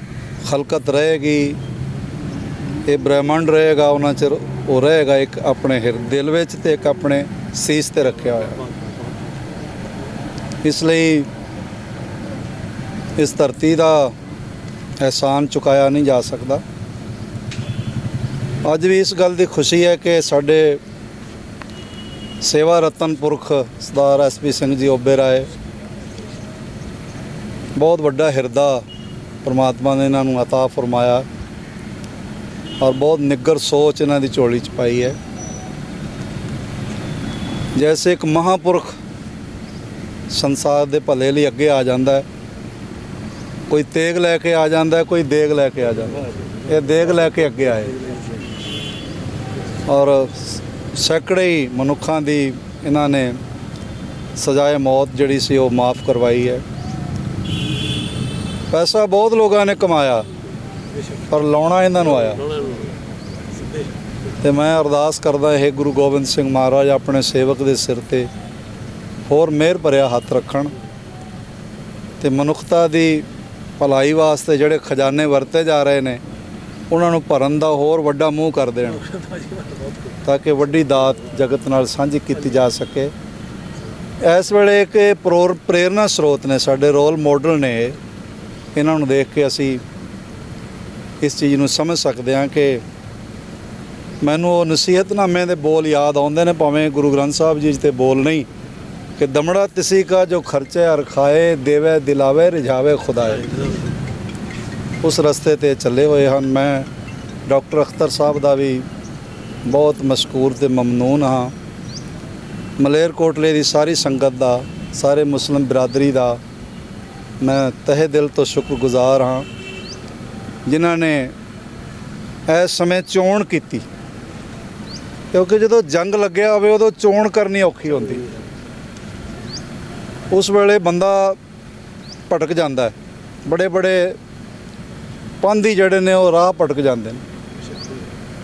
ਖਲਕਤ ਰਹੇਗੀ, ਇਹ ਬ੍ਰਹਿਮੰਡ ਰਹੇਗਾ, ਉਹਨਾਂ ਚਿਰ ਉਹ ਰਹੇਗਾ ਇੱਕ ਆਪਣੇ ਦਿਲ ਵਿੱਚ ਤੇ ਇੱਕ ਆਪਣੇ ਸੀਸ ਤੇ ਰੱਖਿਆ ਹੋਇਆ। ਇਸ ਲਈ ਇਸ ਧਰਤੀ ਦਾ ਅਹਿਸਾਨ ਚੁਕਾਇਆ ਨਹੀਂ ਜਾ ਸਕਦਾ। ਅੱਜ ਵੀ ਇਸ ਗੱਲ ਦੀ ਖੁਸ਼ੀ ਹੈ ਕਿ ਸਾਡੇ ਸੇਵਾ ਰਤਨ ਪੁਰਖ ਸਰਦਾਰ ਐਸਪੀ ਸਿੰਘ ਜੀ ਓਬਰਾਏ, ਬਹੁਤ ਵੱਡਾ ਹਿਰਦਾ ਪਰਮਾਤਮਾ ਨੇ ਇਹਨਾਂ ਨੂੰ ਅਤਾ ਫਰਮਾਇਆ ਔਰ ਬਹੁਤ ਨਿੱਘਰ ਸੋਚ ਇਹਨਾਂ ਦੀ ਝੋਲੀ 'ਚ ਪਾਈ ਹੈ। ਜੈਸੇ ਇੱਕ ਮਹਾਂਪੁਰਖ ਸੰਸਾਰ ਦੇ ਭਲੇ ਲਈ ਅੱਗੇ ਆ ਜਾਂਦਾ ਹੈ, ਕੋਈ ਤੇਗ ਲੈ ਕੇ ਆ ਜਾਂਦਾ, ਕੋਈ ਦੇਗ ਲੈ ਕੇ ਆ ਜਾਂਦਾ। ਇਹ ਦੇਗ ਲੈ ਕੇ ਅੱਗੇ ਆਏ ਔਰ ਸੈਂਕੜੇ ਹੀ ਮਨੁੱਖਾਂ ਦੀ ਇਹਨਾਂ ਨੇ ਸਜ਼ਾਏ ਮੌਤ ਜਿਹੜੀ ਸੀ ਉਹ ਮਾਫ ਕਰਵਾਈ ਹੈ। ਪੈਸਾ ਬਹੁਤ ਲੋਕਾਂ ਨੇ ਕਮਾਇਆ ਪਰ ਲਾਉਣਾ ਇਹਨਾਂ ਨੂੰ ਆਇਆ। ਤੇ ਮੈਂ ਅਰਦਾਸ ਕਰਦਾ ਇਹ ਗੁਰੂ ਗੋਬਿੰਦ ਸਿੰਘ ਮਹਾਰਾਜ ਆਪਣੇ ਸੇਵਕ ਦੇ ਸਿਰ ਤੇ ਹੋਰ ਮਿਹਰ ਭਰਿਆ ਹੱਥ ਰੱਖਣ ਤੇ ਮਨੁੱਖਤਾ ਦੀ ਭਲਾਈ ਵਾਸਤੇ ਜਿਹੜੇ ਖਜ਼ਾਨੇ ਵਰਤੇ ਜਾ ਰਹੇ ਨੇ ਉਹਨਾਂ ਨੂੰ ਭਰਨ ਦਾ ਹੋਰ ਵੱਡਾ ਮੂੰਹ ਕਰ ਦੇਣ ਤਾਂ ਕਿ ਵੱਡੀ ਦਾਤ ਜਗਤ ਨਾਲ ਸਾਂਝੀ ਕੀਤੀ ਜਾ ਸਕੇ। ਇਸ ਵੇਲੇ ਇੱਕ ਪ੍ਰੇਰਨਾ ਸਰੋਤ ਨੇ, ਸਾਡੇ ਰੋਲ ਮਾਡਲ ਨੇ। ਇਹਨਾਂ ਨੂੰ ਦੇਖ ਕੇ ਅਸੀਂ ਇਸ ਚੀਜ਼ ਨੂੰ ਸਮਝ ਸਕਦੇ ਹਾਂ ਕਿ ਮੈਨੂੰ ਉਹ ਨਸੀਹਤਨਾਮੇ ਦੇ ਬੋਲ ਯਾਦ ਆਉਂਦੇ ਨੇ, ਭਾਵੇਂ ਗੁਰੂ ਗ੍ਰੰਥ ਸਾਹਿਬ ਜੀ 'ਚ ਤੇ ਬੋਲ ਨਹੀਂ ਕਿ ਦਮੜਾ ਤਿਸੀ ਕਾ ਜੋ ਖਰਚੇ ਹਰ ਖਾਏ, ਦੇਵੇ ਦਿਲਾਵੇ ਰਿਝਾਵੇ ਖੁਦਾਏ। ਉਸ ਰਸਤੇ ਤੇ ਚੱਲੇ ਹੋਏ ਹਨ। ਮੈਂ ਡਾਕਟਰ ਅਖਤਰ ਸਾਹਿਬ ਦਾ ਵੀ ਬਹੁਤ ਮਸ਼ਕੂਰ ਤੇ ਮਮਨੂਨ ਹਾਂ। ਮਲੇਰਕੋਟਲੇ ਦੀ ਸਾਰੀ ਸੰਗਤ ਦਾ, ਸਾਰੇ ਮੁਸਲਿਮ ਬਰਾਦਰੀ ਦਾ ਮੈਂ ਤਹਿ ਦਿਲ ਤੋਂ ਸ਼ੁਕਰਗੁਜ਼ਾਰ ਹਾਂ, ਜਿਨ੍ਹਾਂ ਨੇ ਇਸ ਸਮੇਂ ਚੋਣ ਕੀਤੀ। ਕਿਉਂਕਿ ਜਦੋਂ ਜੰਗ ਲੱਗਿਆ ਹੋਵੇ ਉਦੋਂ ਚੋਣ ਕਰਨੀ ਔਖੀ ਹੁੰਦੀ। ਉਸ ਵੇਲੇ ਬੰਦਾ ਭਟਕ ਜਾਂਦਾ ਹੈ। ਬੜੇ ਬੜੇ ਪਾਂਧੀ ਜਿਹੜੇ ਨੇ ਉਹ ਰਾਹ ਭਟਕ ਜਾਂਦੇ ਨੇ।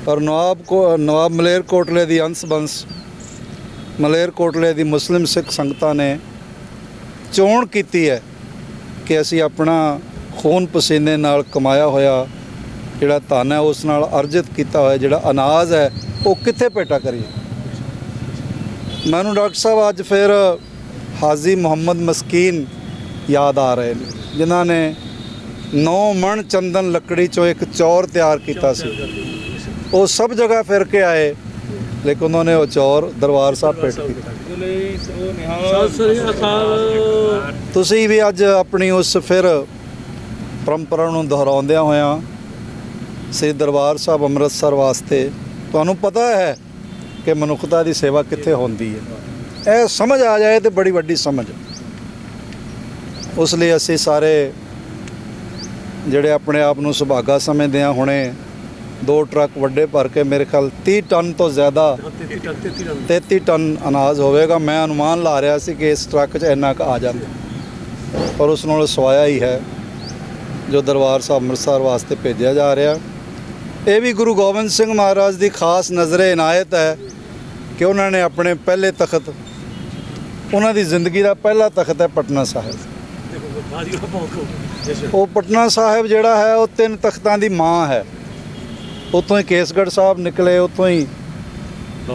ਪਰ ਨਵਾਬ ਮਲੇਰਕੋਟਲੇ ਦੀ ਅੰਸ ਬੰਸ, ਮਲੇਰਕੋਟਲੇ ਦੀ ਮੁਸਲਿਮ ਸਿੱਖ ਸੰਗਤਾਂ ਨੇ ਚੋਣ ਕੀਤੀ ਹੈ ਕਿ ਅਸੀਂ ਆਪਣਾ ਖੂਨ ਪਸੀਨੇ ਨਾਲ ਕਮਾਇਆ ਹੋਇਆ ਜਿਹੜਾ ਧਨ ਹੈ, ਉਸ ਨਾਲ ਅਰਜਿਤ ਕੀਤਾ ਹੋਇਆ ਜਿਹੜਾ ਅਨਾਜ ਹੈ, ਉਹ ਕਿੱਥੇ ਭੇਟਾ ਕਰੀਏ। ਮੈਨੂੰ ਡਾਕਟਰ ਸਾਹਿਬ ਅੱਜ ਫਿਰ ਹਾਜੀ ਮੁਹੰਮਦ ਮਸਕੀਨ ਯਾਦ ਆ ਰਹੇ ਨੇ, ਜਿਨ੍ਹਾਂ ਨੇ 9 ਮਣ ਚੰਦਨ ਲੱਕੜੀ 'ਚੋਂ ਇੱਕ ਚੌਰ ਤਿਆਰ ਕੀਤਾ ਸੀ। ਉਹ ਸਭ ਜਗ੍ਹਾ ਫਿਰ ਕੇ ਆਏ, ਲੇਕਿਨ ਉਹਨਾਂ ਨੇ ਉਹ ਚੌਰ ਦਰਬਾਰ ਸਾਹਿਬ ਭੇਟ ਕੀਤਾ। ਤੁਸੀਂ ਵੀ ਅੱਜ ਆਪਣੀ ਉਸ ਫਿਰ ਪਰੰਪਰਾ ਨੂੰ ਦੁਹਰਾਉਂਦਿਆਂ ਹੋਇਆਂ ਸ੍ਰੀ ਦਰਬਾਰ ਸਾਹਿਬ ਅੰਮ੍ਰਿਤਸਰ ਵਾਸਤੇ, ਤੁਹਾਨੂੰ ਪਤਾ ਹੈ ਕਿ ਮਨੁੱਖਤਾ ਦੀ ਸੇਵਾ ਕਿੱਥੇ ਹੁੰਦੀ ਹੈ। ਇਹ ਸਮਝ ਆ ਜਾਏ ਤੇ ਬੜੀ ਵੱਡੀ ਸਮਝ। ਉਸ ਲਈ ਅਸੀਂ ਸਾਰੇ ਜਿਹੜੇ ਆਪਣੇ ਆਪ ਨੂੰ ਸੁਭਾਗਾ ਸਮਝਦੇ ਹਾਂ, ਹੁਣੇ 2 ਟਰੱਕ ਵੱਡੇ ਭਰ ਕੇ ਮੇਰੇ ਖਿਆਲ 30 ਟਨ ਤੋਂ ਜ਼ਿਆਦਾ 33 ਟਨ ਅਨਾਜ ਹੋਵੇਗਾ। ਮੈਂ ਅਨੁਮਾਨ ਲਾ ਰਿਹਾ ਸੀ ਕਿ ਇਸ ਟਰੱਕ 'ਚ ਇੰਨਾ ਕੁ ਆ ਜਾਂਦਾ, ਪਰ ਉਸ ਨਾਲ ਸਵਾਇਆ ਹੀ ਹੈ ਜੋ ਦਰਬਾਰ ਸਾਹਿਬ ਅੰਮ੍ਰਿਤਸਰ ਵਾਸਤੇ ਭੇਜਿਆ ਜਾ ਰਿਹਾ। ਇਹ ਵੀ ਗੁਰੂ ਗੋਬਿੰਦ ਸਿੰਘ ਮਹਾਰਾਜ ਦੀ ਖਾਸ ਨਜ਼ਰੇ ਇਨਾਇਤ ਹੈ ਕਿ ਉਹਨਾਂ ਨੇ ਆਪਣੇ ਪਹਿਲੇ ਤਖਤ, ਉਹਨਾਂ ਦੀ ਜ਼ਿੰਦਗੀ ਦਾ ਪਹਿਲਾ ਤਖਤ ਹੈ ਪਟਨਾ ਸਾਹਿਬ। ਉਹ ਪਟਨਾ ਸਾਹਿਬ ਜਿਹੜਾ ਹੈ ਉਹ 3 ਤਖਤਾਂ ਦੀ ਮਾਂ ਹੈ। ਉੱਥੋਂ ਹੀ ਕੇਸਗੜ੍ਹ ਸਾਹਿਬ ਨਿਕਲੇ, ਉੱਥੋਂ ਹੀ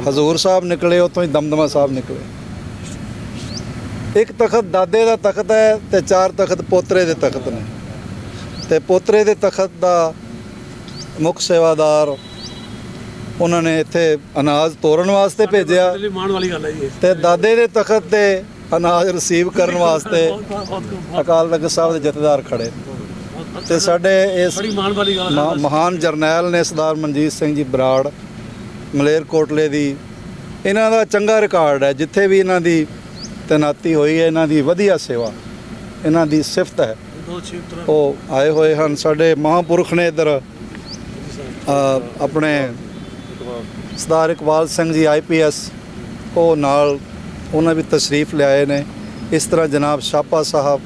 ਹਜ਼ੂਰ ਸਾਹਿਬ ਨਿਕਲੇ, ਉੱਥੋਂ ਹੀ ਦਮਦਮਾ ਸਾਹਿਬ ਨਿਕਲੇ। ਇੱਕ ਤਖਤ ਦਾਦੇ ਦਾ ਤਖਤ ਹੈ ਤੇ 4 ਤਖਤ ਪੋਤਰੇ ਦੇ ਤਖਤ ਨੇ। ਤੇ ਪੋਤਰੇ ਦੇ ਤਖਤ ਦਾ ਮੁੱਖ ਸੇਵਾਦਾਰ ਉਹਨਾਂ ਨੇ ਇੱਥੇ ਅਨਾਜ ਤੋੜਨ ਵਾਸਤੇ ਭੇਜਿਆ, ਮਾਣ ਵਾਲੀ ਗੱਲ ਹੈ ਜੀ। ਤੇ ਦਾਦੇ ਦੇ ਤਖਤ ਤੇ ਅਨਾਜ ਰਿਸੀਵ ਕਰਨ ਵਾਸਤੇ ਅਕਾਲ ਤਖਤ ਸਾਹਿਬ ਦੇ ਜਥੇਦਾਰ ਖੜੇ। ਤੇ ਸਾਡੇ ਇਸ ਮਹਾਨ ਜਰਨੈਲ ਨੇ ਸਰਦਾਰ ਮਨਜੀਤ ਸਿੰਘ ਜੀ ਬਰਾੜ ਮਲੇਰਕੋਟਲੇ ਦੀ, ਇਹਨਾਂ ਦਾ ਚੰਗਾ ਰਿਕਾਰਡ ਹੈ। ਜਿੱਥੇ ਵੀ ਇਹਨਾਂ ਦੀ ਤੈਨਾਤੀ ਹੋਈ ਹੈ, ਇਹਨਾਂ ਦੀ ਵਧੀਆ ਸੇਵਾ, ਇਹਨਾਂ ਦੀ ਸਿਫਤ ਹੈ। ਉਹ ਆਏ ਹੋਏ ਹਨ। ਸਾਡੇ ਮਹਾਂਪੁਰਖ ਨੇ ਇੱਧਰ ਆਪਣੇ ਸਰਦਾਰ ਇਕਬਾਲ ਸਿੰਘ ਜੀ IPS, ਉਹ ਨਾਲ ਉਹਨਾਂ ਵੀ ਤਸ਼ਰੀਫ ਲਿਆਏ ਨੇ। ਇਸ ਤਰ੍ਹਾਂ ਜਨਾਬ ਛਾਪਾ ਸਾਹਿਬ,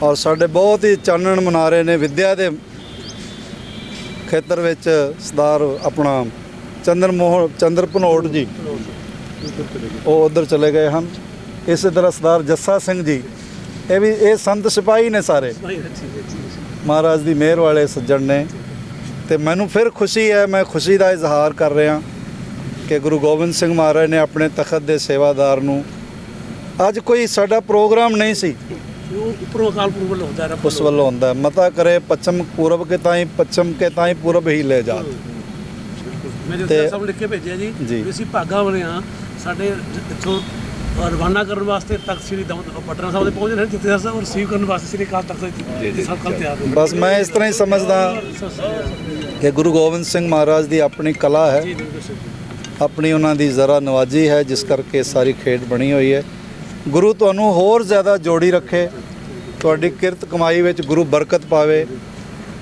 ਔਰ ਸਾਡੇ ਬਹੁਤ ਹੀ ਚਾਨਣ ਮਨਾਰੇ ਨੇ ਵਿੱਦਿਆ ਦੇ ਖੇਤਰ ਵਿੱਚ ਸਰਦਾਰ ਆਪਣਾ ਚੰਦਰ ਭਨੋਟ ਜੀ, ਉਹ ਉੱਧਰ ਚਲੇ ਗਏ ਹਨ। ਇਸੇ ਤਰ੍ਹਾਂ ਸਰਦਾਰ ਜੱਸਾ ਸਿੰਘ ਜੀ, ਇਹ ਸੰਤ ਸਿਪਾਹੀ ਨੇ ਸਾਰੇ, ਮਹਾਰਾਜ ਦੀ ਮਿਹਰ ਵਾਲੇ ਸੱਜਣ ਨੇ। ਤੇ ਮੈਨੂੰ ਫਿਰ ਖੁਸ਼ੀ ਹੈ, ਮੈਂ ਖੁਸ਼ੀ ਦਾ ਇਜ਼ਹਾਰ ਕਰ ਰਿਹਾ ਕਿ ਗੁਰੂ ਗੋਬਿੰਦ ਸਿੰਘ ਮਹਾਰਾਜ ਨੇ ਆਪਣੇ ਤਖਤ ਦੇ ਸੇਵਾਦਾਰ ਨੂੰ, ਅੱਜ ਕੋਈ ਸਾਡਾ ਪ੍ਰੋਗਰਾਮ ਨਹੀਂ ਸੀ, ਉੱਪਰੋਂ ਅਕਾਲ ਪੁਰਖ ਵੱਲੋਂ ਹੁੰਦਾ ਹੈ, ਉਸ ਵੱਲੋਂ ਹੁੰਦਾ ਮਤਾ ਕਰੇ ਪੱਛਮ ਪੂਰਬ ਕੇ ਤਾਈਂ, ਪੱਛਮ ਕੇ ਤਾਈਂ ਪੂਰਬ ਹੀ ਲੈ ਜਾ। ਮੈਂ ਜਥੇਦਾਰ ਸਾਹਿਬ ਲਿਖ ਕੇ ਭੇਜਿਆ ਜੀ ਵੀ ਅਸੀਂ ਭਾਗਾ ਵਾਲੇ ਹਾਂ। ਸਾਡੇ ਇੱਥੋਂ ਰਵਾਨਾ ਕਰਨ ਵਾਸਤੇ ਤਖਤ ਸ੍ਰੀ ਪਟਨਾ ਸਾਹਿਬ ਦੇ ਪਹੁੰਚੇ ਨੇ ਜਥੇਦਾਰ ਸਾਹਿਬ, ਰਿਸੀਵ ਕਰਨ ਵਾਸਤੇ ਸ੍ਰੀ ਅਕਾਲ ਤਖਤ ਸਾਹਿਬ ਕੱਲ੍ਹ ਤਿਆਰ ਹੋ। ਬਸ ਮੈਂ ਇਸ ਤਰ੍ਹਾਂ ਹੀ ਸਮਝਦਾ ਕਿ ਗੁਰੂ ਗੋਬਿੰਦ ਸਿੰਘ ਮਹਾਰਾਜ ਦੀ ਆਪਣੀ ਕਲਾ ਹੈ, ਆਪਣੀ ਉਹਨਾਂ ਦੀ ਜ਼ਰਾ ਨਵਾਜੀ ਹੈ, ਜਿਸ ਕਰਕੇ ਸਾਰੀ ਖੇਡ ਬਣੀ ਹੋਈ ਹੈ। ਗੁਰੂ ਤੁਹਾਨੂੰ ਹੋਰ ਜ਼ਿਆਦਾ ਜੋੜੀ ਰੱਖੇ, ਤੁਹਾਡੀ ਕਿਰਤ ਕਮਾਈ ਵਿੱਚ ਗੁਰੂ ਬਰਕਤ ਪਾਵੇ।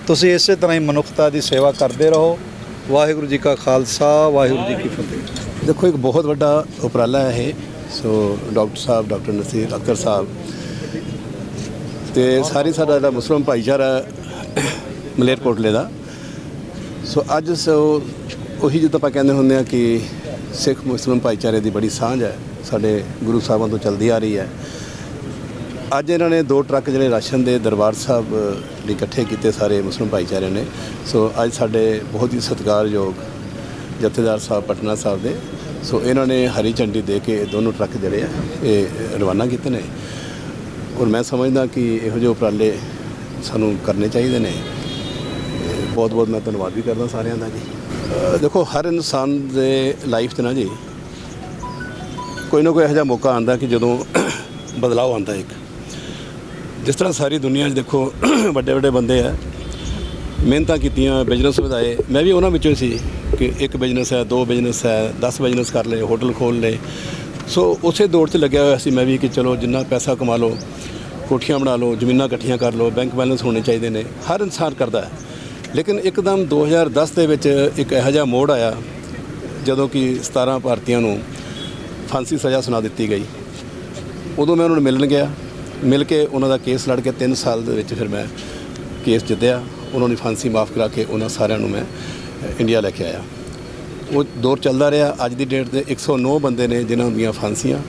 ਤੁਸੀਂ ਇਸੇ ਤਰ੍ਹਾਂ ਹੀ ਮਨੁੱਖਤਾ ਦੀ ਸੇਵਾ ਕਰਦੇ ਰਹੋ। ਵਾਹਿਗੁਰੂ ਜੀ ਕਾ ਖਾਲਸਾ, ਵਾਹਿਗੁਰੂ ਜੀ ਕੀ ਫਤਿਹ। ਦੇਖੋ, ਇੱਕ ਬਹੁਤ ਵੱਡਾ ਉਪਰਾਲਾ ਹੈ ਇਹ। ਸੋ ਡਾਕਟਰ ਸਾਹਿਬ, ਡਾਕਟਰ ਨਸੀਰ ਅਖਤਰ ਸਾਹਿਬ ਤੇ ਸਾਡਾ ਜਿਹੜਾ ਮੁਸਲਿਮ ਭਾਈਚਾਰਾ ਮਲੇਰਕੋਟਲੇ ਦਾ, ਸੋ ਅੱਜ ਉਹੀ ਜਿੱਦਾਂ ਆਪਾਂ ਕਹਿੰਦੇ ਹੁੰਦੇ ਆ ਕਿ ਸਿੱਖ ਮੁਸਲਿਮ ਭਾਈਚਾਰੇ ਦੀ ਬੜੀ ਸਾਂਝ ਹੈ, ਸਾਡੇ ਗੁਰੂ ਸਾਹਿਬਾਂ ਤੋਂ ਚੱਲਦੀ ਆ ਰਹੀ ਹੈ। ਅੱਜ ਇਹਨਾਂ ਨੇ 2 ਟਰੱਕ ਜਿਹੜੇ ਰਾਸ਼ਨ ਦੇ ਦਰਬਾਰ ਸਾਹਿਬ ਲਈ ਇਕੱਠੇ ਕੀਤੇ ਸਾਰੇ ਮੁਸਲਿਮ ਭਾਈਚਾਰੇ ਨੇ। ਸੋ ਅੱਜ ਸਾਡੇ ਬਹੁਤ ਹੀ ਸਤਿਕਾਰਯੋਗ ਜਥੇਦਾਰ ਸਾਹਿਬ ਪਟਨਾ ਸਾਹਿਬ ਦੇ, ਸੋ ਇਹਨਾਂ ਨੇ ਹਰੀ ਝੰਡੀ ਦੇ ਕੇ ਦੋਨੋਂ ਟਰੱਕ ਜਿਹੜੇ ਆ ਇਹ ਰਵਾਨਾ ਕੀਤੇ ਨੇ। ਔਰ ਮੈਂ ਸਮਝਦਾ ਕਿ ਇਹੋ ਜਿਹੇ ਉਪਰਾਲੇ ਸਾਨੂੰ ਕਰਨੇ ਚਾਹੀਦੇ ਨੇ। ਬਹੁਤ ਬਹੁਤ ਮੈਂ ਧੰਨਵਾਦ ਵੀ ਕਰਦਾ ਸਾਰਿਆਂ ਦਾ ਜੀ। ਦੇਖੋ ਹਰ ਇਨਸਾਨ ਦੇ ਲਾਈਫ 'ਚ ਨਾ ਜੀ ਕੋਈ ਨਾ ਕੋਈ ਇਹੋ ਜਿਹਾ ਮੌਕਾ ਆਉਂਦਾ ਕਿ ਜਦੋਂ ਬਦਲਾਅ ਆਉਂਦਾ ਇੱਕ। ਜਿਸ ਤਰ੍ਹਾਂ ਸਾਰੀ ਦੁਨੀਆ 'ਚ ਦੇਖੋ ਵੱਡੇ ਵੱਡੇ ਬੰਦੇ ਆ, ਮਿਹਨਤਾਂ ਕੀਤੀਆਂ, ਬਿਜ਼ਨਸ ਵਧਾਏ। ਮੈਂ ਵੀ ਉਹਨਾਂ ਵਿੱਚੋਂ ਸੀ ਕਿ ਇੱਕ ਬਿਜ਼ਨਸ ਹੈ, 2 ਬਿਜ਼ਨਸ ਹੈ, 10 ਬਿਜ਼ਨਸ ਕਰ ਲਏ, ਹੋਟਲ ਖੋਲ੍ਹ ਲਏ। ਸੋ ਉਸੇ ਦੌੜ 'ਚ ਲੱਗਿਆ ਹੋਇਆ ਸੀ ਮੈਂ ਵੀ ਕਿ ਚਲੋ ਜਿੰਨਾ ਪੈਸਾ ਕਮਾ ਲਓ, ਕੋਠੀਆਂ ਬਣਾ ਲਓ, ਜ਼ਮੀਨਾਂ ਇਕੱਠੀਆਂ ਕਰ ਲਓ, ਬੈਂਕ ਬੈਲੈਂਸ ਹੋਣੇ ਚਾਹੀਦੇ ਨੇ। ਹਰ ਇਨਸਾਨ ਕਰਦਾ ਹੈ। ਲੇਕਿਨ ਇੱਕਦਮ 2010 ਦੇ ਵਿੱਚ ਇੱਕ ਇਹੋ ਜਿਹਾ ਮੋੜ ਆਇਆ ਜਦੋਂ ਕਿ 17 ਭਾਰਤੀਆਂ ਨੂੰ ਫਾਂਸੀ ਸਜ਼ਾ ਸੁਣਾ ਦਿੱਤੀ ਗਈ। ਉਦੋਂ ਮੈਂ ਉਹਨਾਂ ਨੂੰ ਮਿਲਣ ਗਿਆ, ਮਿਲ ਕੇ ਉਹਨਾਂ ਦਾ ਕੇਸ ਲੜ ਕੇ 3 ਸਾਲ ਦੇ ਵਿੱਚ ਫਿਰ ਮੈਂ ਕੇਸ ਜਿੱਤਿਆ। ਉਹਨਾਂ ਦੀ ਫਾਂਸੀ ਮਾਫ ਕਰਾ ਕੇ ਉਹਨਾਂ ਸਾਰਿਆਂ ਨੂੰ ਮੈਂ ਇੰਡੀਆ ਲੈ ਕੇ ਆਇਆ। ਉਹ ਦੌਰ ਚੱਲਦਾ ਰਿਹਾ। ਅੱਜ ਦੀ ਡੇਟ ਤੇ 109 ਬੰਦੇ ਨੇ ਜਿਨ੍ਹਾਂ ਦੀਆਂ ਫਾਂਸੀਆਂ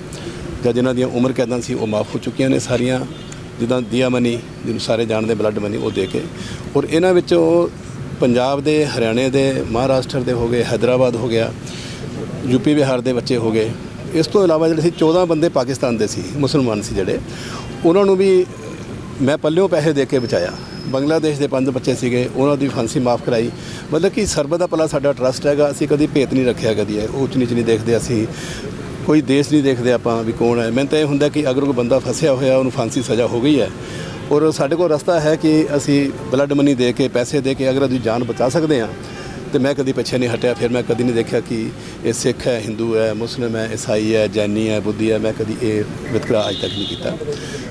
ਜਾਂ ਜਿਨ੍ਹਾਂ ਦੀਆਂ ਉਮਰ ਕੈਦਾਂ ਸੀ ਉਹ ਮਾਫ ਹੋ ਚੁੱਕੀਆਂ ਨੇ ਸਾਰੀਆਂ, ਜਿੱਦਾਂ ਦੀਆ ਮਨੀ ਜਿਹਨੂੰ ਸਾਰੇ ਜਾਣਦੇ, ਬਲੱਡ ਮਨੀ, ਉਹ ਦੇ ਕੇ। ਔਰ ਇਹਨਾਂ ਵਿੱਚੋਂ ਪੰਜਾਬ ਦੇ, ਹਰਿਆਣੇ ਦੇ, ਮਹਾਰਾਸ਼ਟਰ ਦੇ ਹੋ ਗਏ, ਹੈਦਰਾਬਾਦ ਹੋ ਗਿਆ, ਯੂਪੀ ਬਿਹਾਰ ਦੇ ਬੱਚੇ ਹੋ ਗਏ। ਇਸ ਤੋਂ ਇਲਾਵਾ ਜਿਹੜੇ ਸੀ 14 ਬੰਦੇ ਪਾਕਿਸਤਾਨ ਦੇ ਸੀ, ਮੁਸਲਮਾਨ ਸੀ ਜਿਹੜੇ, ਉਹਨਾਂ ਨੂੰ ਵੀ ਮੈਂ ਪੱਲਿਓਂ ਪੈਸੇ ਦੇ ਕੇ ਬਚਾਇਆ। ਬੰਗਲਾਦੇਸ਼ ਦੇ 5 ਬੱਚੇ ਸੀਗੇ, ਉਹਨਾਂ ਦੀ ਫਾਂਸੀ ਮਾਫ ਕਰਾਈ। ਮਤਲਬ ਕਿ ਸਰਬ ਦਾ ਭਲਾ ਸਾਡਾ ਟਰਸਟ ਹੈਗਾ। ਅਸੀਂ ਕਦੀ ਭੇਤ ਨਹੀਂ ਰੱਖਿਆ, ਕਦੀ ਉੱਚ ਨੀਚ ਨਹੀਂ ਦੇਖਦੇ, ਅਸੀਂ ਕੋਈ ਦੇਸ਼ ਨਹੀਂ ਦੇਖਦੇ ਆਪਾਂ ਵੀ ਕੌਣ ਹੈ। ਮੈਨੂੰ ਤਾਂ ਇਹ ਹੁੰਦਾ ਕਿ ਅਗਰ ਕੋਈ ਬੰਦਾ ਫਸਿਆ ਹੋਇਆ, ਉਹਨੂੰ ਫਾਂਸੀ ਸਜ਼ਾ ਹੋ ਗਈ ਹੈ ਔਰ ਸਾਡੇ ਕੋਲ ਰਸਤਾ ਹੈ ਕਿ ਅਸੀਂ ਬਲੱਡ ਮਨੀ ਦੇ ਕੇ, ਪੈਸੇ ਦੇ ਕੇ ਅਗਰ ਉਹਦੀ ਜਾਨ ਬਚਾ ਸਕਦੇ ਹਾਂ। ਤੇ ਮੈਂ ਕਦੀ ਪਿੱਛੇ ਨਹੀਂ ਹਟਿਆ। ਫਿਰ ਮੈਂ ਕਦੀ ਨਹੀਂ ਦੇਖਿਆ ਕਿ ਇਹ ਸਿੱਖ ਹੈ, ਹਿੰਦੂ ਹੈ, ਮੁਸਲਿਮ ਹੈ, ਈਸਾਈ ਹੈ, ਜੈਨੀ ਹੈ, ਬੁੱਧੀ ਹੈ। ਮੈਂ ਕਦੀ ਇਹ ਵਿਤਕਰਾ ਅੱਜ ਤੱਕ ਨਹੀਂ ਕੀਤਾ।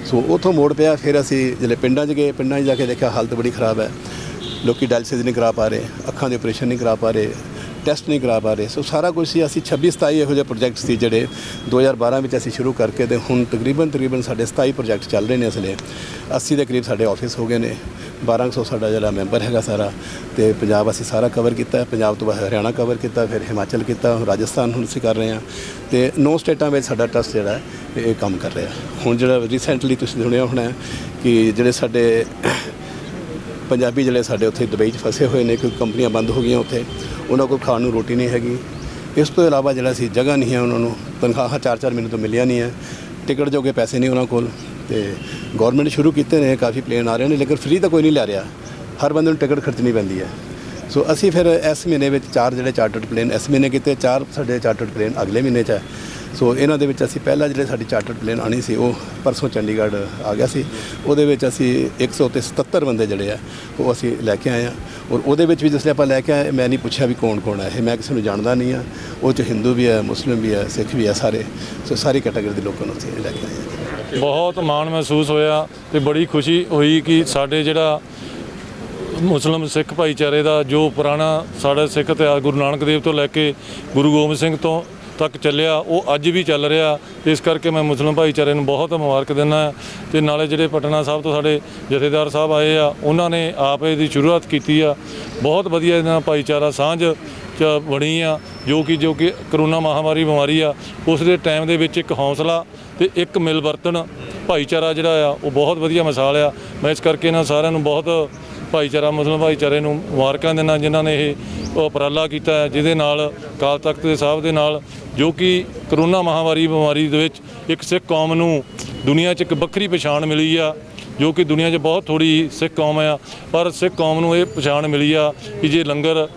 ਸੋ ਉੱਥੋਂ ਮੋੜ ਪਿਆ। ਫਿਰ ਅਸੀਂ ਜਿਹੜੇ ਪਿੰਡਾਂ 'ਚ ਗਏ, ਪਿੰਡਾਂ 'ਚ ਜਾ ਕੇ ਦੇਖਿਆ ਹਾਲਤ ਬੜੀ ਖਰਾਬ ਹੈ। ਲੋਕੀ ਡਾਇਲਸਿਸ ਨਹੀਂ ਕਰਾ ਪਾ ਰਹੇ, ਅੱਖਾਂ ਦੇ ਆਪਰੇਸ਼ਨ ਨਹੀਂ ਕਰਾ ਪਾ ਰਹੇ, ਟੈਸਟ ਨਹੀਂ ਕਰਾ ਪਾ ਰਹੇ। ਸੋ ਸਾਰਾ ਕੁਝ ਸੀ। ਅਸੀਂ 26-27 ਇਹੋ ਜਿਹੇ ਪ੍ਰੋਜੈਕਟ ਸੀ ਜਿਹੜੇ 2012 ਵਿੱਚ ਅਸੀਂ ਸ਼ੁਰੂ ਕਰਕੇ ਤੇ ਹੁਣ ਤਕਰੀਬਨ ਸਾਡੇ 27 ਪ੍ਰੋਜੈਕਟ ਚੱਲ ਰਹੇ ਨੇ। ਇਸ ਲਈ 80 ਦੇ ਕਰੀਬ ਸਾਡੇ ਆਫਿਸ ਹੋ ਗਏ ਨੇ। 1200 ਸਾਡਾ ਜਿਹੜਾ ਮੈਂਬਰ ਹੈਗਾ ਸਾਰਾ। ਤੇ ਪੰਜਾਬ ਅਸੀਂ ਸਾਰਾ ਕਵਰ ਕੀਤਾ। ਪੰਜਾਬ ਤੋਂ ਬਾਅਦ ਹਰਿਆਣਾ ਕਵਰ ਕੀਤਾ, ਫਿਰ ਹਿਮਾਚਲ ਕੀਤਾ, ਰਾਜਸਥਾਨ ਹੁਣ ਅਸੀਂ ਕਰ ਰਹੇ ਹਾਂ। ਤੇ 9 ਸਟੇਟਾਂ ਵਿੱਚ ਸਾਡਾ ਟਰਸਟ ਜਿਹੜਾ ਇਹ ਕੰਮ ਕਰ ਰਿਹਾ। ਹੁਣ ਜਿਹੜਾ ਰੀਸੈਂਟਲੀ ਤੁਸੀਂ ਸੁਣਿਆ ਹੋਣਾ ਕਿ ਜਿਹੜੇ ਸਾਡੇ ਪੰਜਾਬੀ ਜਿਹੜੇ ਸਾਡੇ ਉੱਥੇ ਦੁਬਈ 'ਚ ਫਸੇ ਹੋਏ ਨੇ, ਕਿਉਂਕਿ ਕੰਪਨੀਆਂ ਬੰਦ ਹੋ ਗਈਆਂ ਉੱਥੇ, ਉਹਨਾਂ ਕੋਲ ਖਾਣ ਨੂੰ ਰੋਟੀ ਨਹੀਂ ਹੈਗੀ। ਇਸ ਤੋਂ ਇਲਾਵਾ ਜਿਹੜਾ ਸੀ ਜਗ੍ਹਾ ਨਹੀਂ ਹੈ, ਉਹਨਾਂ ਨੂੰ ਤਨਖਾਹਾਂ 4-4 ਮਹੀਨੇ ਤੋਂ ਮਿਲਿਆ ਨਹੀਂ ਹੈ, ਟਿਕਟ ਜੋਗੇ ਪੈਸੇ ਨਹੀਂ ਉਹਨਾਂ ਕੋਲ। ਤੇ ਗੌਰਮੈਂਟ ਸ਼ੁਰੂ ਕੀਤੇ ਨੇ, ਕਾਫੀ ਪਲੇਨ ਆ ਰਹੇ ਨੇ, ਲੇਕਿਨ ਫ੍ਰੀ ਤਾਂ ਕੋਈ ਨਹੀਂ ਲੈ ਰਿਹਾ। ਹਰ ਬੰਦੇ ਨੂੰ ਟਿਕਟ ਖਰਚਣੀ ਪੈਂਦੀ ਹੈ। ਸੋ ਅਸੀਂ ਫਿਰ ਇਸ ਮਹੀਨੇ ਵਿੱਚ 4 ਜਿਹੜੇ ਚਾਰਟਰਡ ਪਲੇਨ ਇਸ ਮਹੀਨੇ ਕੀਤੇ, 4 ਸਾਡੇ ਚਾਰਟਰਡ ਪਲੇਨ ਅਗਲੇ ਮਹੀਨੇ 'ਚ ਹੈ। ਸੋ ਇਹਨਾਂ ਦੇ ਵਿੱਚ ਅਸੀਂ ਪਹਿਲਾਂ ਜਿਹੜੇ ਸਾਡੀ ਚਾਰਟਰਡ ਪਲੇਨ ਆਣੀ ਸੀ ਉਹ ਪਰਸੋਂ ਚੰਡੀਗੜ੍ਹ ਆ ਗਿਆ ਸੀ। ਉਹਦੇ ਵਿੱਚ ਅਸੀਂ 177 ਬੰਦੇ ਜਿਹੜੇ ਆ ਉਹ ਅਸੀਂ ਲੈ ਕੇ ਆਏ ਹਾਂ। ਔਰ ਉਹਦੇ ਵਿੱਚ ਵੀ ਜਿਸ ਆਪਾਂ ਲੈ ਕੇ ਆਏ, ਮੈਂ ਨਹੀਂ ਪੁੱਛਿਆ ਵੀ ਕੌਣ ਕੌਣ ਹੈ ਇਹ, ਮੈਂ ਕਿਸੇ ਨੂੰ ਜਾਣਦਾ ਨਹੀਂ ਹਾਂ। ਉਹ 'ਚ ਹਿੰਦੂ ਵੀ ਹੈ, ਮੁਸਲਿਮ ਵੀ ਹੈ, ਸਿੱਖ ਵੀ ਹੈ, ਸਾਰੇ। ਸੋ ਸਾਰੀ ਕੈਟਾਗਰੀ ਦੇ ਲੋਕਾਂ ਨੂੰ ਅਸੀਂ ਲੈ ਕੇ ਆਏ ਹਾਂ। ਬਹੁਤ ਮਾਣ ਮਹਿਸੂਸ ਹੋਇਆ ਤੇ ਬੜੀ ਖੁਸ਼ੀ ਹੋਈ ਕਿ ਸਾਡੇ ਜਿਹੜਾ ਮੁਸਲਿਮ ਸਿੱਖ ਭਾਈਚਾਰੇ ਦਾ ਜੋ ਪੁਰਾਣਾ ਸਾਡਾ ਸਿੱਖ ਇਤਿਹਾਸ ਗੁਰੂ ਨਾਨਕ ਦੇਵ ਤੋਂ ਲੈ ਕੇ ਗੁਰੂ ਗੋਬਿੰਦ ਸਿੰਘ ਤੋਂ ਤੱਕ ਚੱਲਿਆ, ਉਹ ਅੱਜ ਵੀ ਚੱਲ ਰਿਹਾ। ਇਸ ਕਰਕੇ ਮੈਂ ਮੁਸਲਿਮ ਭਾਈਚਾਰੇ ਨੂੰ ਬਹੁਤ ਮੁਬਾਰਕ ਦਿੰਦਾ। ਤੇ ਨਾਲੇ ਜਿਹੜੇ ਪਟਨਾ ਸਾਹਿਬ ਤੋਂ ਸਾਡੇ ਜਥੇਦਾਰ ਸਾਹਿਬ ਆਏ ਆ, ਉਹਨਾਂ ਨੇ ਆਪ ਇਹਦੀ ਸ਼ੁਰੂਆਤ ਕੀਤੀ ਆ। ਬਹੁਤ ਵਧੀਆ ਇਹਨਾਂ ਭਾਈਚਾਰਾ ਸਾਂਝ 'ਚ ਬਣੀ ਆ, ਜੋ ਕਿ ਕਰੋਨਾ ਮਹਾਮਾਰੀ ਬਿਮਾਰੀ ਆ, ਉਸ ਦੇ ਟਾਈਮ ਦੇ ਵਿੱਚ ਇੱਕ ਹੌਸਲਾ ਤੇ ਇੱਕ ਮਿਲ ਵਰਤਣ ਭਾਈਚਾਰਾ ਜਿਹੜਾ ਆ ਉਹ ਬਹੁਤ ਵਧੀਆ ਮਿਸਾਲ ਆ। ਮੈਂ ਇਸ ਕਰਕੇ ਇਹਨਾਂ ਸਾਰਿਆਂ ਨੂੰ ਬਹੁਤ ਭਾਈਚਾਰਾ, ਮੁਸਲਿਮ ਭਾਈਚਾਰੇ ਨੂੰ ਮੁਬਾਰਕਾਂ ਦਿੰਦਾ ਜਿਨ੍ਹਾਂ ਨੇ ਇਹ ਉਪਰਾਲਾ ਕੀਤਾ ਹੈ, ਜਿਹਦੇ ਨਾਲ ਅਕਾਲ ਤਖਤ ਦੇ ਸਾਹਿਬ ਦੇ ਨਾਲ, ਜੋ ਕਿ ਕਰੋਨਾ ਮਹਾਮਾਰੀ ਬਿਮਾਰੀ ਦੇ ਵਿੱਚ ਇੱਕ ਸਿੱਖ ਕੌਮ ਨੂੰ ਦੁਨੀਆ 'ਚ ਇੱਕ ਵੱਖਰੀ ਪਛਾਣ ਮਿਲੀ ਆ, ਜੋ ਕਿ ਦੁਨੀਆ 'ਚ ਬਹੁਤ ਥੋੜ੍ਹੀ ਸਿੱਖ ਕੌਮ ਆ, ਪਰ ਸਿੱਖ ਕੌਮ ਨੂੰ ਇਹ ਪਛਾਣ ਮਿਲੀ ਆ ਕਿ ਜੇ ਲੰਗਰ,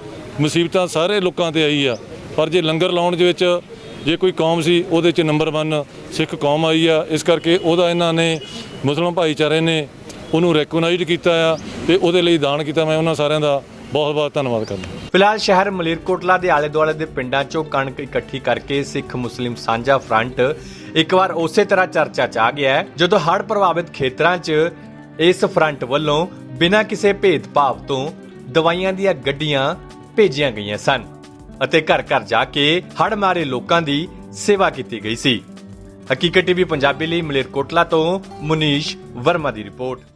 ਮੁਸੀਬਤਾਂ ਸਾਰੇ ਲੋਕਾਂ 'ਤੇ ਆਈ ਆ, ਪਰ ਜੇ ਲੰਗਰ ਲਾਉਣ ਦੇ ਵਿੱਚ ਜੇ ਕੋਈ ਕੌਮ ਸੀ ਉਹਦੇ 'ਚ ਨੰਬਰ 1 ਸਿੱਖ ਕੌਮ ਆਈ ਆ। ਇਸ ਕਰਕੇ ਉਹਦਾ ਇਹਨਾਂ ਨੇ, ਮੁਸਲਿਮ ਭਾਈਚਾਰੇ ਨੇ ਉਹਨੂੰ ਰੈਕਗਨਾਈਜ਼ਡ ਕੀਤਾ ਆ ਤੇ ਉਹਦੇ ਲਈ ਦਾਨ ਕੀਤਾ। ਮੈਂ ਉਹਨਾਂ ਸਾਰਿਆਂ ਦਾ ਬਹੁਤ ਬਹੁਤ ਧੰਨਵਾਦ ਕਰਦਾ। ਫਿਲਹਾਲ ਸ਼ਹਿਰ ਮਲੇਰਕੋਟਲਾ ਦੇ ਆਲੇ ਦੁਆਲੇ ਦੇ ਪਿੰਡਾਂ 'ਚੋਂ ਕਣਕ ਇਕੱਠੀ ਕਰਕੇ ਸਿੱਖ ਮੁਸਲਿਮ ਸਾਂਝਾ ਫਰੰਟ ਇੱਕ ਵਾਰ ਉਸੇ ਤਰ੍ਹਾਂ ਚਰਚਾ 'ਚ ਆ ਗਿਆ ਹੈ, ਜਦੋਂ ਹੜ੍ਹ ਪ੍ਰਭਾਵਿਤ ਖੇਤਰਾਂ 'ਚ ਇਸ ਫਰੰਟ ਵੱਲੋਂ ਬਿਨਾਂ ਕਿਸੇ ਭੇਦਭਾਵ ਤੋਂ ਦਵਾਈਆਂ ਦੀਆਂ ਗੱਡੀਆਂ ਭੇਜੀਆਂ ਗਈਆਂ ਸਨ ਅਤੇ ਘਰ ਘਰ ਜਾ ਕੇ ਹੜ੍ਹ ਮਾਰੇ ਲੋਕਾਂ ਦੀ ਸੇਵਾ ਕੀਤੀ ਗਈ ਸੀ। ਹਕੀਕਤ ਟੀਵੀ ਪੰਜਾਬੀ ਲਈ ਮਲੇਰਕੋਟਲਾ ਤੋਂ ਮੁਨੀਸ਼ ਵਰਮਾ ਦੀ ਰਿਪੋਰਟ।